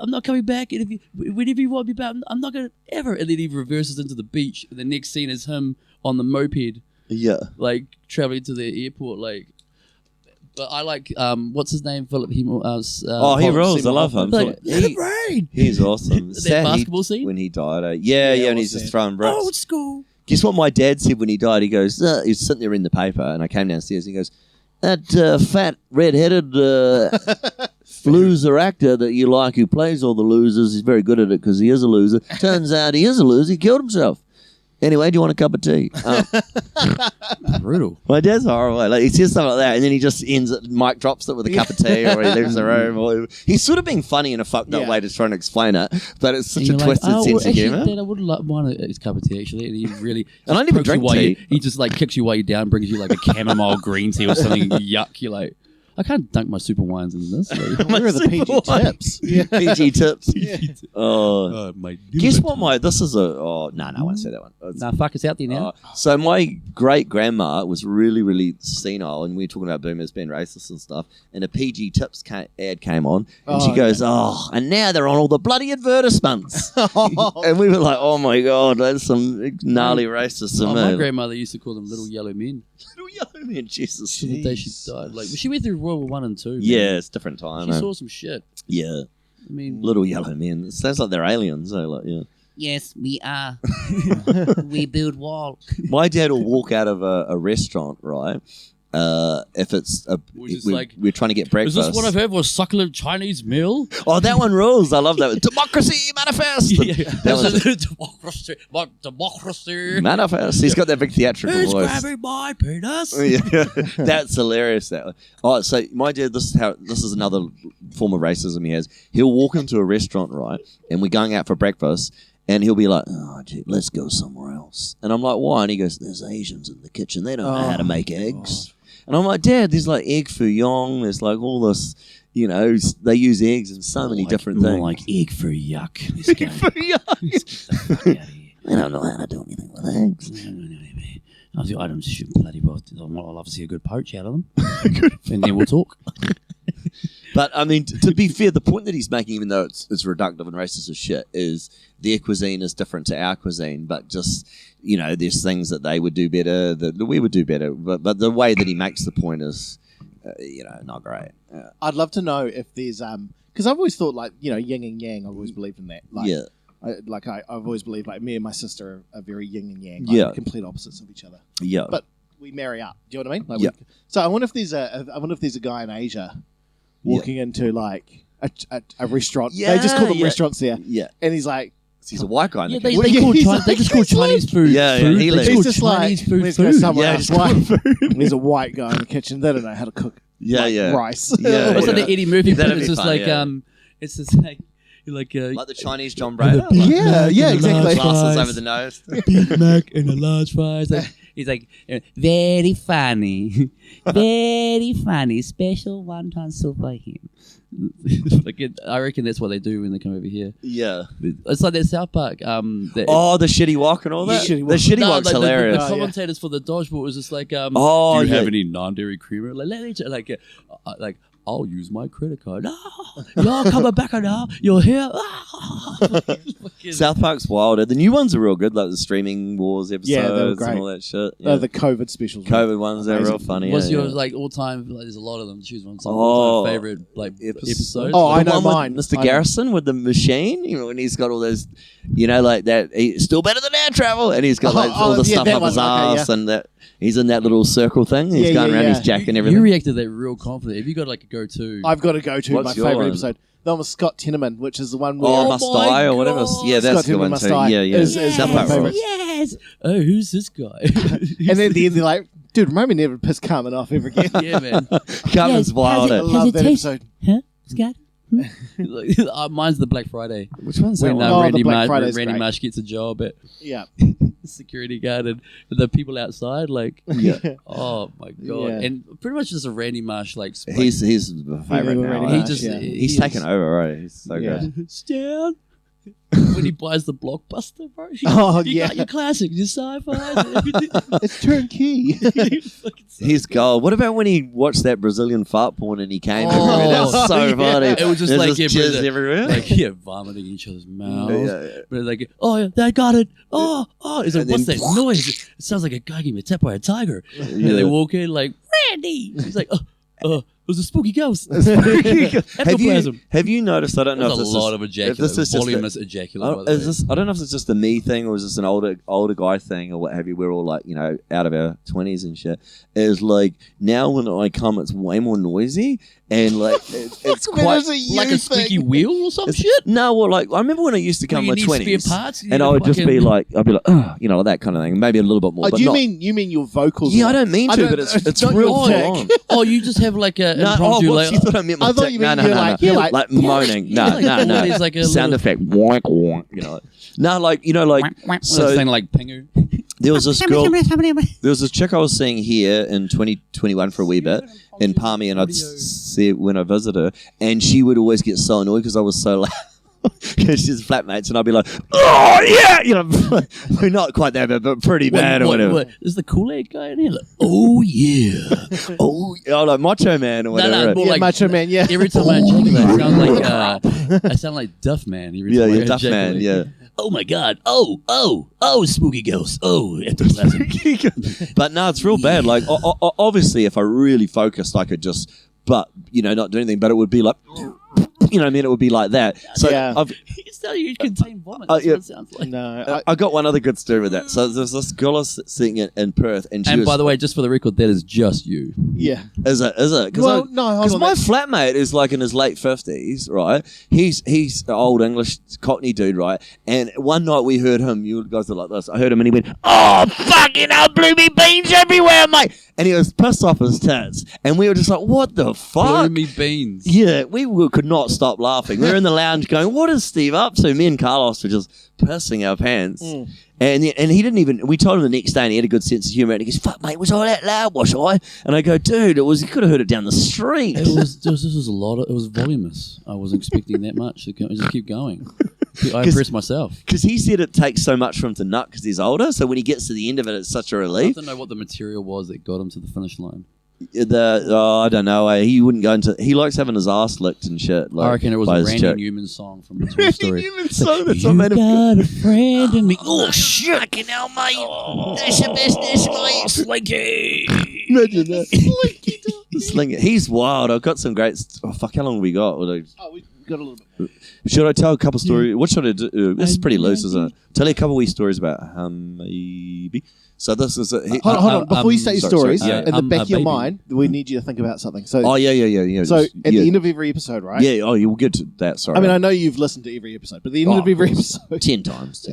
I'm not coming back. And whenever you want me back, I'm not gonna ever. And then he reverses into the beach. And the next scene is him on the moped, yeah. like traveling to the airport, like. But I like what's his name? Philip. He Paul rolls. I Seymour love him. Hoffman. Like, He- rain. He's awesome. That Sad basketball scene? when he died. Yeah, Yeah, and it he's was just sad. throwing bricks. Old school. Guess what my dad said when he died? He goes, he was sitting there in the paper, and I came downstairs. And he goes, that fat, red-headed loser actor that you like who plays all the losers, he's very good at it because he is a loser. Turns out he is a loser. He killed himself. Anyway, do you want a cup of tea? Brutal. My dad's horrible. Like, he says something like that, and then he just ends it. Mike drops it with a cup of tea, or he leaves the room. Or he's sort of being funny in a fucked up way to try and explain it, but it's such And a you're twisted like, sense of actually, humor. Dad, I would like one of his cup of tea actually. And he really And I just never pokes you drink while tea. he just like kicks you while you're down, brings you like a chamomile green tea or something. Yuck! You're like, I can't dunk my super wines in this. Like, Where are the PG tips? Yeah. PG tips. Oh. my Guess what? This is a. Oh no, I won't say that one. It's- Nah, fuck, it's out there now. So my great grandma was really, really senile, and we were talking about boomers being racist and stuff. And a PG Tips ad came on, and she goes, and now they're on all the bloody advertisements." And we were like, "Oh my god, that's some gnarly racism." My grandmother used to call them little yellow men. Little yellow man, Jesus. To the day she died. Like, she went through World War One and Two. Man. Yeah, it's different time. She eh? saw some shit. Yeah, I mean, little yellow men. It sounds like they're aliens. Eh? Like, yeah. yes, we are. We build wall. My dad will walk out of a restaurant, right? If it's Which is we're trying to get breakfast. Is this what I've heard was succulent Chinese meal? Oh, that one rules. I love that. Democracy manifest. Democracy. Manifest. He's got that big theatrical Who's voice. grabbing my penis? Yeah. That's hilarious. That one. Oh, so my dad. This is another form of racism he has. He'll walk into a restaurant, right, and we're going out for breakfast. And he'll be like, "Oh, gee, let's go somewhere else." And I'm like, "Why?" And he goes, "There's Asians in the kitchen. They don't know how to make eggs." And I'm like, "Dad, there's like egg fouillon. There's like all this, they use eggs in so many different things." Like egg for yuck. Egg fouillon. They don't know how to do anything with eggs. I don't shoot bloody well. I'll love to see a good poach out of them. And then we'll talk. But I mean, to be fair, the point that he's making, even though it's reductive and racist as shit, is their cuisine is different to our cuisine. But just there's things that they would do better that we would do better. But the way that he makes the point is, not great. I'd love to know if there's because I've always thought like yin and yang. I've always believed in that. Like, Yeah. I've always believed like me and my sister are very yin and yang, Yeah. complete opposites of each other. Yeah. But we marry up. Do you know what I mean? Like Yeah. So I wonder if there's a guy in Asia walking into like a restaurant. They just call them restaurants there. Yeah. And he's like, He's a white guy in the Yeah, kitchen. they just call Chinese food. Yeah, food. he They lives. just call he's just Chinese like, food let's go food. somewhere Yeah, else. just call White. There's a white guy in the kitchen. They don't know how to cook rice. Yeah, What's yeah. that Eddie Murphy That'd film? be It's just fun, like yeah. it's just like Like the Chinese John Brader. Yeah, exactly. Glasses over the nose. Big Mac and a large fries. He's like, very funny, very funny. Special wonton soup for him. I reckon that's what they do when they come over here. Yeah. It's like that South Park. The shitty walk and all that. Shitty walk. The shitty walk's like hilarious. The commentators for the dodgeball was just like, Oh, do you yeah. have any non-dairy creamer? Like I'll use my credit card. Y'all coming back now? You're here. South Park's wild. The new ones are real good, like the streaming wars episodes Yeah, they were great. and all that shit. Yeah. The COVID specials. COVID ones, they're real Amazing. funny. What's yeah, your yeah. like all time? Like, there's a lot of them. Choose one. Some Oh, all-time favorite like episodes. Oh, I The know one with mine. Mr. I know. Garrison with the machine, when he's got all those, like that, he's still better than air travel, and he's got all the stuff that up his one, okay, ass, and that he's in that little circle thing. He's Yeah, going yeah, around, yeah. he's jacking You everything. reacted that real confident. Have you got like a go-to? I've got to go to What's my your favorite one? episode. The one with Scott Tenorman, which is the one where Oh, Must my Die or whatever. God. Yeah, that's Scott the one Must too. Die Yeah, yeah. is South my Park favourite. rules. Yes. Oh, who's this guy? and then at the end they're like, dude, remind me never to piss Carmen off ever again. yeah, man. Carmen's wild. I love that episode. Huh, Scott? Mine's the Black Friday. Which one's that When one? Oh, the Randy Black Friday's Randy great. Marsh gets a job at Yeah. security guard and the people outside like oh my god. Yeah. And pretty much just a Randy Marsh like He's my favourite Yeah, now. Randy he Marsh, just yeah. He's taken over, right? He's so Yeah. good. Stan when he buys the blockbuster, bro. Oh, you yeah. got your classic, your sci-fi and everything. It's turnkey. Fucking so He's good. gold. What about when he watched that Brazilian fart porn and he came Oh, everywhere? That was so yeah. funny. It was just There's like, just yeah, jizz but everywhere. Like vomiting in each other's mouths. yeah. But like, oh yeah, I got it. Oh, it's like, And what's then- that noise? It sounds like a guy getting attacked by a tiger. And they walk in like, Randy. He's like, it was a spooky ghost. Ectoplasm. Have you noticed? I don't know There's if a this lot is, of if ejaculate. this is just Voluminous ejaculate. by the way. I don't know if it's just a me thing or is this an older guy thing or what have you. We're all like, out of our 20s and shit. Is like now when I come, it's way more noisy and like it's quite like a squeaky wheel or some shit. No, well, like I remember when I used to come in my You need 20s, spare parts? You and need I a would just be fucking- like, like that kind of thing, maybe a little bit more. Oh, but do you not, mean your vocals? Yeah, I don't mean to, but it's not real your full dick. on. Oh, you just have like a No, impromptu whoops, you like. thought I meant my I thought dick. you No, meant no, you're no, like- no. you're like- Like moaning. Yeah, No, like no, no. there's like a Sound little- effect. Wonk, wonk. No, like, So so thing like pinger. there was this girl, there was this chick I was seeing here in 2021 for a wee bit in Palmy, and I'd see it when I visit her, and she would always get so annoyed because I was so loud. Because she's flatmates, and I'd be like, "Oh yeah," we're not quite that bad, but pretty bad or whatever. What? Is the Kool-Aid guy in here? Like, oh yeah. Oh, like Macho Man or whatever. more Yeah, like Macho Man, yeah. Every time I ejaculate, it sounds like I sound like Duff Man. Every time I Duff Man, ejaculate. yeah. Oh my god. Oh, spooky ghost. Oh, ectoplasm. But no, it's real bad. Like, obviously, if I really focused, I could just, not do anything. But it would be like, it would be like that. So Yeah. It's how you contain vomit. Oh, That's yeah. what it sounds like. No, I got one other good story with that. So there's this girl I was sitting in Perth, and she And was, by the way, just for the record, that is just you. yeah. is it? Well, no, hold Because on. my flatmate is like in his late 50s, right? He's an old English Cockney dude, right? And one night we heard him, you guys are like this, I heard him and he went, "Oh, fucking hell, bloomy beans everywhere, mate." And he was pissed off his tits. And we were just like, what the fuck? Bloomy beans. Yeah, could not stop laughing. We were in the lounge going, "What is Steve up to?" Me and Carlos were just pissing our pants. And he didn't even, we told him the next day and he had a good sense of humour and he goes, "Fuck mate, was I that loud, was I?" And I go, "Dude, you could have heard it down the street." It was voluminous. I wasn't expecting that much. Just keep going. I impressed myself. Because he said it takes so much for him to nut because he's older. So when he gets to the end of it, it's such a I relief. don't know what the material was that got him to the finish line. I don't know. He wouldn't go into. He likes having his ass licked and shit. Like, I reckon it was by a his Randy chick. Newman song from the Toy Story. Newman song, that's You what made him got a friend in me. Oh shit! Fucking hell, mate! That's your business, mate. Slinky. Imagine that. Sling it. He's wild. I've got some great. Oh fuck! How long have we got? Oh, got a little bit. Should I tell a couple stories? What should I do? This is pretty loose, isn't it? Tell you a couple wee stories about maybe. So this is Hold on. Before you say your stories, sorry, in the back of your baby. mind, we need you to think about something. So, yeah. so just- at the end of every episode, right? Yeah. Oh, you'll get to that. Sorry. I mean, I know you've listened to every episode, but at the end of every episode, 10 times.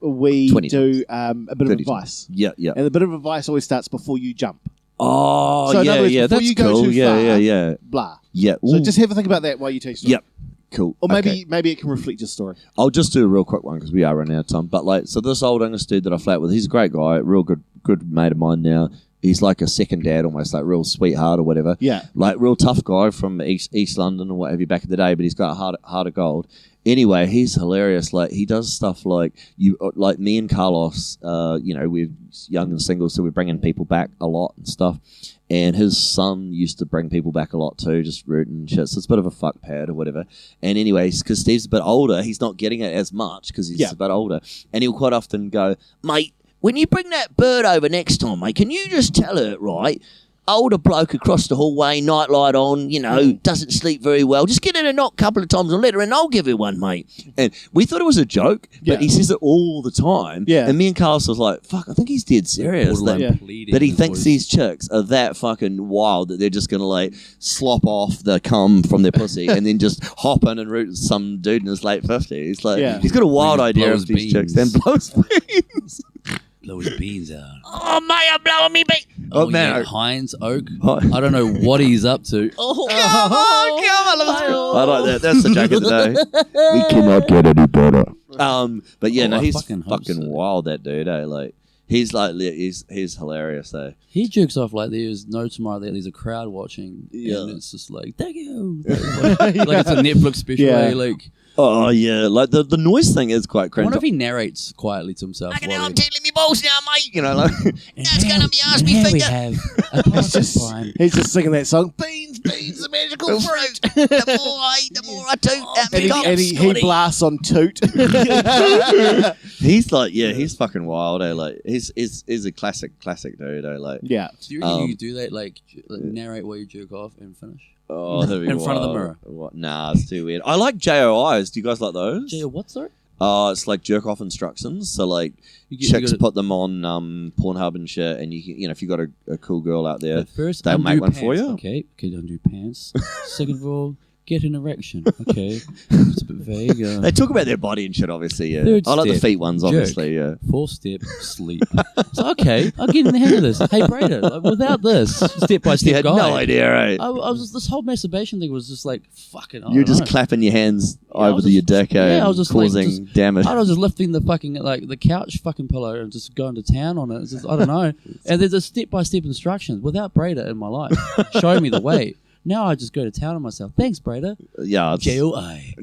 we 20 do a bit of 30 advice. Yeah. And the bit of advice always starts before you jump. Oh, So in other words, before that's you go cool. too far, Yeah. Blah. Yeah. So Ooh. just have a think about that while you tell your story. Yep. Cool. Or Okay. maybe it can reflect your story. I'll just do a real quick one because we are running out of time. But like, so this old English dude that I flat with, he's a great guy, real good mate of mine now. He's like a second dad, almost like real sweetheart or whatever. Yeah. Like real tough guy from East London or what have you back in the day, but he's got a heart of gold. Anyway, he's hilarious. Like he does stuff like like me and Carlos. We're young and single, so we're bringing people back a lot and stuff. And his son used to bring people back a lot too, just rooting and shit. So it's a bit of a fuck pad or whatever. And anyways, because Steve's a bit older, he's not getting it as much because he's a bit older. And he'll quite often go, mate, when you bring that bird over next time, mate, can you just tell her, right? Older bloke across the hallway, nightlight on, doesn't sleep very well. Just get in a knock a couple of times and let her, and I'll give her one, mate. And we thought it was a joke, but he says it all the time. Yeah. And me and Carlos was like, fuck, I think he's dead serious. Borderline pleading That he in thinks voice. these chicks are that fucking wild that they're just going to like slop off the cum from their pussy and then just hop in and root some dude in his late 50s. Like, he's got a wild Blows idea of these chicks and blows beans. Blow his beans out. Oh, mate, I'm blowing me beat. Oh, man. yeah, Heinz Oak. Oh. I don't know what he's up to. Oh, I like that. That's the joke of the day. We cannot get any better. But yeah, Oh, no, I he's fucking hope fucking so. wild, that dude, eh? Like, he's hilarious, eh? He jokes off like there's no tomorrow. There's a crowd watching, Yeah. and it's just like, thank you. Like it's a Netflix special. Yeah. Eh? Like, Oh, yeah. Like, the noise thing is quite I cringe. wonder if he narrates quietly to himself. Fucking while hell, he- I'm tickling me balls now, mate. You know, like... And That's now- gonna be asked and me now we finger. have a porcupine. He's just singing that song. Beans, the magical fruit. The more I eat, the more I toot. That And becomes he Scotty. blasts on Toot. He's like, yeah, he's fucking wild, eh? Like, he's a classic dude, eh? Like, Yeah. Do you reckon you could do that? Like narrate while you jerk off and finish. oh, that'd be In front of the wild. mirror. What? Nah, it's too weird. I like JOIs. Do you guys like those? Jay, what sort? It's like jerk off instructions. So like, You chicks gotta- put them on Pornhub and shit, and you can, if you got a cool girl out there, But first, they'll undo make one pants. for you. Okay, undo pants. Second of all, get an erection. Okay, it's a bit vague. They talk about their body and shit, obviously. Yeah, Third I like the step, feet ones, jerk. obviously. Yeah. Fourth step, sleep. So okay, I'll get in the hang of this. Hey, Breda, like, without this step by You step had guide, no idea, right? I was this whole masturbation thing was just like fucking. You're just know. clapping your hands I over was your just- dick, eh? yeah, I was just like, causing damage. I was just lifting the fucking like the couch fucking pillow and just going to town on it. It's just, I don't know. And there's a step by step instructions without Breda in my life showing me the way. Now I just go to town on myself. Thanks, Breda. Yeah, it's, JOI.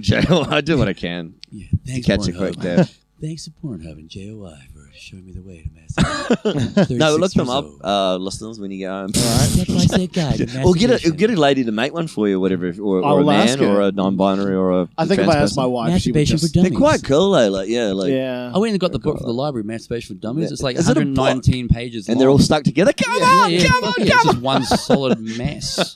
I do what I can. Yeah, thanks, Catch a quick Pornhub. there. Thanks to Pornhub and JOI for showing me the way to masturbate. No, 36 look them years up, old. listeners, when you go home. Step by step guide. to Or masturbation. get a lady to make one for you, whatever, or I a will ask man, her. or a non-binary, or a. I think if trans I asked person. my wife, she would Masturbation just... for dummies. They're quite cool, though. Like, yeah, like, Yeah. I went and got the book for the library, Masturbation for Dummies. It's like Is it a book? 119 pages and long. they're all stuck together. Come on, yeah, come fuck on, yeah, come It's just one solid mess.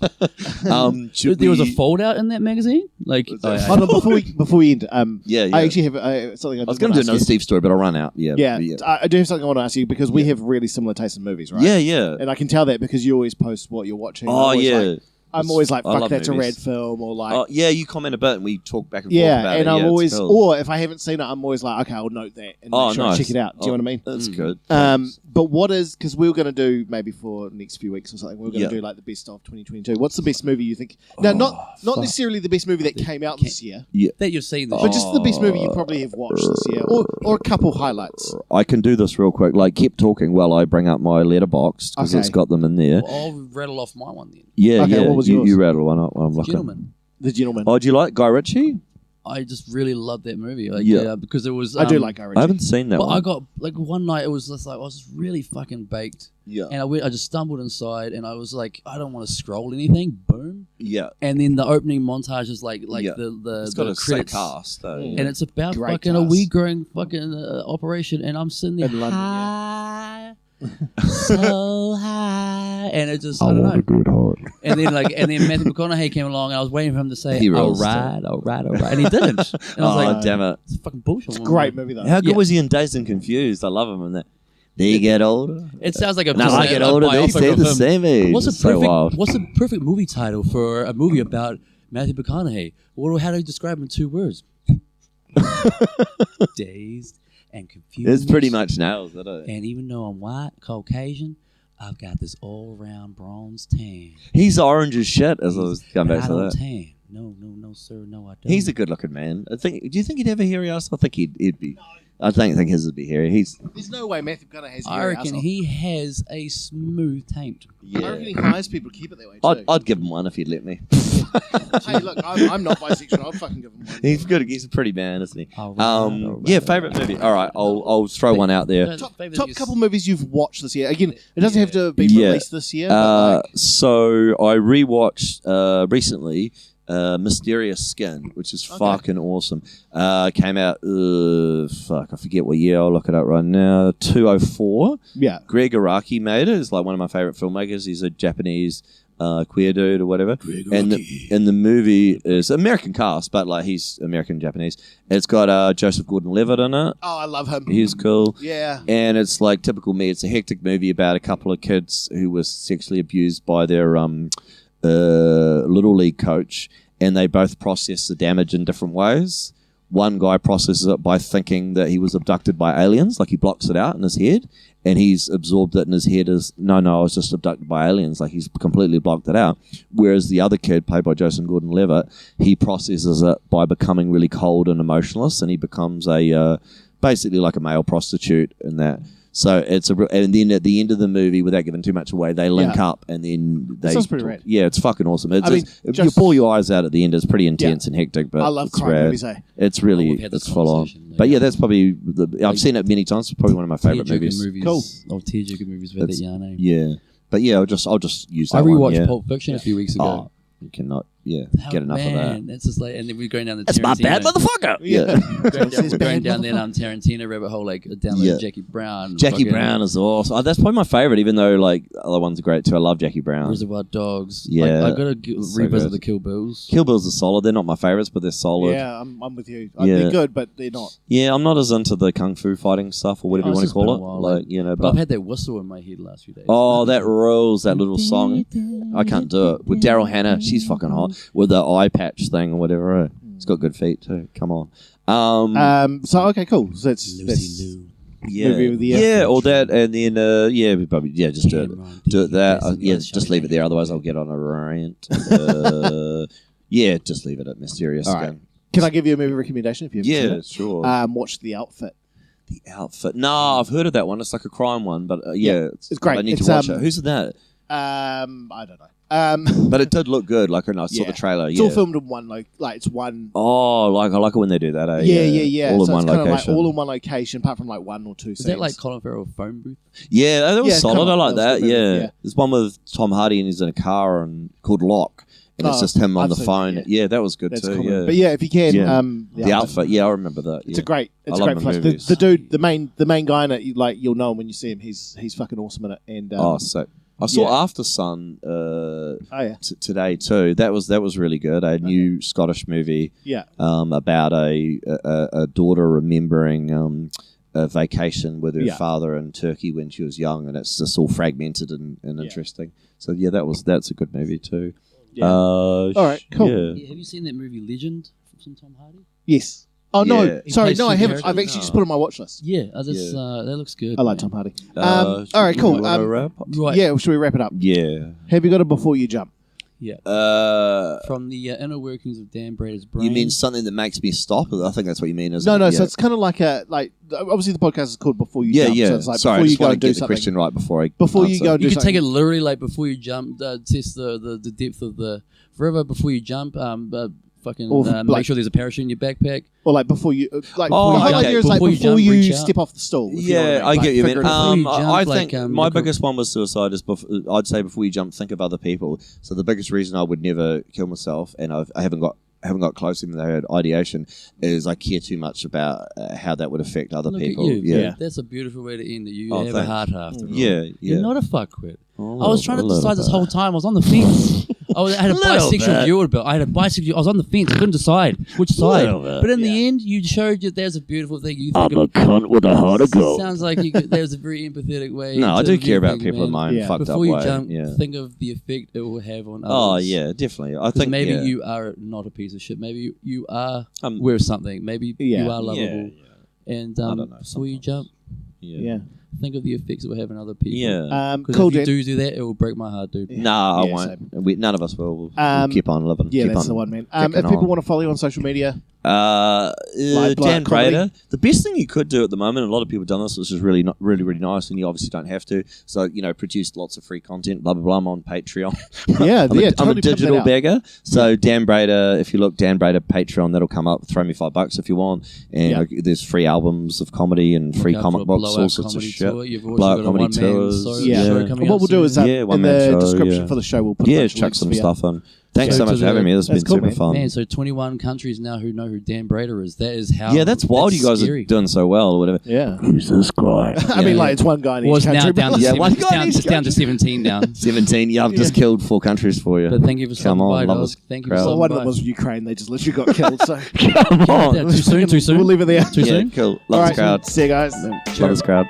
on. There was a fold out in that magazine. Like, Hold on, before we end, Yeah, yeah. I actually have something I I was going going to do to another Steve story, but I'll run out. Yeah, Yeah, I do have something I want to ask you because we have really similar tastes in movies, right? yeah, yeah. And I can tell that because you always post what you're watching. Oh, yeah. I'm always like, I fuck, love that's movies. a rad film, or like, Oh, yeah, you comment a bit and we talk back and forth yeah, about and it. I'm Yeah, it's always, cool. or if I haven't seen it, I'm always like, okay, I'll note that and make sure I nice. check it out. Do you know what I mean? That's good. But what is, because we were going to do maybe for the next few weeks or something, we were going to Yeah. do like the best of 2022. What's the best movie you think? Now, not fuck. necessarily the best movie that came out this year, that you've seen this. but just the best movie you probably have watched this year, or a couple highlights. I can do this real quick. Like, keep talking while I bring up my letterbox because Okay. it's got them in there. Well, I'll rattle off my one then. Yeah, Okay, yeah. what was you, yours? you rattle one up while I'm looking. Gentlemen, The Gentleman. Oh, do you like Guy Ritchie? I just really loved that movie. Like, Yeah. because it was. I do like Guy Ritchie. I haven't seen that But one. I got like one night. It was just like I was really fucking baked, Yeah. and I just stumbled inside, and I was like, I don't want to scroll anything. Boom. Yeah. And then the opening montage is like Yeah. the It's got the a sick credits. cast, though. And it's about Great fucking a cast. weed growing fucking operation, and I'm sitting there In London, high, so high. and it just, I don't know. good heart. And then Matthew McConaughey came along, and I was waiting for him to say, He all rolls right, and he didn't. And I was like, damn it. it's fucking bullshit. It's a great movie though. How good Yeah. was he in Dazed and Confused? I love him in that. They get older. It sounds like a Now I get older, they biopic stay of the him. same age. What's a It's so wild. perfect movie title for a movie about Matthew McConaughey? How do you describe him in 2 words? Dazed and confused. It's pretty much nails, isn't it? And even though I'm white, Caucasian, I've got this all-round bronze tan. He's orange as shit, as I was going But back I to don't that. tan. No, sir. No, I don't. He's a good-looking man. Do you think he'd have a hairy ass? I think he'd be. I don't think his would be hairy. There's no way Matthew McConaughey has a I hairy reckon arsehole. he has a smooth taint. I reckon he Yeah. hires people to keep it that way too. I'd give him one if he'd let me. Hey, look, I'm not bisexual. I'd fucking give him one. He's good. He's a pretty man, isn't he? All right. Yeah, favorite movie. All right, I'll throw one out there. Top couple movies you've watched this year. Again, it doesn't have to be Yeah. released this year. But like, So I rewatched recently Mysterious Skin, which is Okay. fucking awesome. Came out, I forget what year. I'll look it up right now. 2004. yeah. Greg Araki made it. It's like one of my favorite filmmakers. He's a Japanese queer dude or whatever. And the movie is American cast, but like he's American Japanese. It's got Joseph Gordon-Levitt in it. Oh, I love him. He's cool. Yeah. And it's like typical me. It's a hectic movie about a couple of kids who was sexually abused by their little league coach, and they both process the damage in different ways. One guy processes it by thinking that he was abducted by aliens, like he blocks it out in his head, and he's absorbed it in his head as, no, I was just abducted by aliens, like he's completely blocked it out. Whereas the other kid, played by Joseph Gordon-Levitt, he processes it by becoming really cold and emotionless, and he becomes basically like a male prostitute in that. So and then at the end of the movie, without giving too much away, they link up, and then they. sounds pretty rad. Yeah, it's fucking awesome. It's I mean, if just- you bawl your eyes out at the end, it's pretty intense and hectic. But I love it's crime rad. movies, eh? It's Oh, really we've had this it's full on. conversation, like- But yeah, that's probably I've seen it many times. It's probably one of my favorite Tearjerker movies. Cool. Tearjerker movies with that yarn name. Yeah, but yeah, I'll just use that I one. rewatched Yeah. Pulp Fiction a few weeks ago. Oh, you cannot. Yeah, get enough of that. It's just like, and then we're going down the That's my bad Tarantino. motherfucker. Yeah, We're going down there on Tarantino rabbit hole, like download Yeah. Jackie Brown. Jackie fucking Brown is awesome. Oh, that's probably my favorite, even though like other ones are great too. I love Jackie Brown. Reservoir Dogs. Yeah, Like, I gotta it's so revisit good. the Kill Bills. Kill Bills are solid. They're not my favorites, but they're solid. Yeah, I'm with you. Yeah. They're good, but they're not. Yeah, I'm not as into the kung fu fighting stuff or whatever Oh, you want it's to call just it. been a while, Like you know, But I've but had that whistle in my head the last few days. oh, that rules. That little song. I can't do it with Daryl Hannah. She's fucking hot with the eye patch thing or whatever. It's got good feet too. Come on. So okay, cool. So that's Lucy Liu. Yeah, movie of the year. yeah, or that, and then we probably just do it. Cameron Do it that. Diaz, Yeah, Sean just leave it there. Otherwise, I'll get on a rant. Yeah, just leave it at Mysterious All right. Skin. Can I give you a movie recommendation if you haven't seen Yeah, it? sure. Watch The Outfit. The Outfit. No, I've heard of that one. It's like a crime one, but yeah, it's great. I need It's, to watch it. Who's in that? I don't know. But it did look good. Like when I saw Yeah. the trailer. It's Yeah. all filmed in one it's one. Oh, like I like it when they do that. Eh? Yeah. All in So one it's kind of like location. all in one location, apart from like one or two Is scenes. that like Colin Farrell phone booth? Yeah, that was Yeah, solid. come I on, like that was that. good movie, Yeah. yeah. There's one with Tom Hardy and he's in a car and called Lock, and it's Oh, just him on I've the seen phone. that, Yeah, that was good That's too. common. Yeah, But yeah, if you can, Yeah. The Outfit. Yeah, I remember that. It's yeah. a great, I it's love a great my flash. movies. The dude, the main guy in it, you'll know him when you see him. He's fucking awesome in it. And Oh, sick. I saw yeah. After Sun oh yeah, today too. That was really good. A new Scottish movie yeah, about a daughter remembering a vacation with her Yeah. father in Turkey when she was young, and it's just all fragmented and interesting. So yeah, that's a good movie too. yeah. All right, cool. Yeah. Yeah, have you seen that movie Legend from Tom Hardy? Yes. Oh no, Yeah. He sorry, plays no, I two haven't. I've characters? actually just put it on my watch list. Yeah, that looks good. I like man. Tom Hardy. Should all right, we cool. wanna wrap? Right. Yeah, should we wrap it up? Yeah. Have you got it before you jump? Yeah. Uh, From the inner workings of Dan Brader's brain. you mean something that makes me stop? I think that's what you mean, isn't No, it? no. Yeah. So it's kind of like obviously the podcast is called Before You yeah, Jump. yeah. So it's like Sorry, I before you just go want and to do get the something. question right before I Before you answer. go and do You can something. take it literally, like before you jump, test the depth of the river before you jump. Fucking Or, make like- sure there's a parachute in your backpack. Or like before you, like Oh, my okay. idea is like Before you before jump, you reach out. step off the stool. if you know Yeah, what I I mean. get you, man. figure it out. Before you I jump, think like, my look at- biggest one was suicide. I'd say before you jump, think of other people. So the biggest reason I would never kill myself, and I haven't got haven't got close even though they had ideation, is I care too much about how that would affect other Look people. at you. Yeah. That's a beautiful way to end it. You Oh, have thanks. a heart after all. Yeah, yeah. You're not a fuckwit. Oh, I was trying to a little decide this bit. whole time. I was on the fence. I had a Little bisexual bit. view about. I had a bisexual. I was on the fence. I couldn't decide which side. Little bit. But in the end, you showed that there's a beautiful thing. You think I'm a cunt with a heart of gold. sounds like there's a very empathetic way. No, I to do view care about things, people in man. my own Yeah. fucked Before up you way. jump, Yeah. think of the effect it will have on others. Oh yeah, definitely. I 'Cause think maybe yeah. you are not a piece of shit. Maybe you are Um, worth something. Maybe Yeah. you are lovable. Yeah, And don't know, before you jump, Yeah. think of the effects it will have on other people. Yeah. Because Cool, if you Dan. do that, it will break my heart, dude. No, I Yeah, won't. None of us will. We'll keep on living. Yeah, keep that's on the one, man. kicking If people on. want to follow you on social media, Dan comedy? Brader. The best thing you could do at the moment, a lot of people have done this, which is really, really nice, and you obviously don't have to. So, produced lots of free content, blah, blah, blah. I'm on Patreon. yeah, I'm a totally put that digital out. beggar. So, Dan Brader, if you look, Dan Brader Patreon, that'll come up. Throw me $5 if you want. And there's free albums of comedy and free Look out for comic a books, blowout all sorts of comedy shit. tour. You've also Blowout got a comedy one-man tours. show Yeah. coming What out we'll do is soon. Yeah, in one-man the show, description yeah. for the show, we'll put a Yeah, bunch of chuck links some for you. stuff in. Thanks So so much to for having me. This has That's been cool, super man. fun. Man, so 21 countries now who know who Dan Brader is. That is how. Yeah, that's wild. You guys scary. are doing so well, or whatever. Yeah. Who's this guy? I mean, like, it's one guy in Well, each it's now country. down to, Yeah, one it's guy down, in each it's down to 17 now. 17. Yeah, I've just killed 4 countries for you. But thank you for stopping Come on, by, love dog. this Thank you crowd. for Well, stopping one of by. them was Ukraine. They just literally got killed. So Come on. Yeah, too soon, too soon. We'll leave it there. Too Yeah, soon? cool. All Love right, this crowd. see you guys. Love this crowd.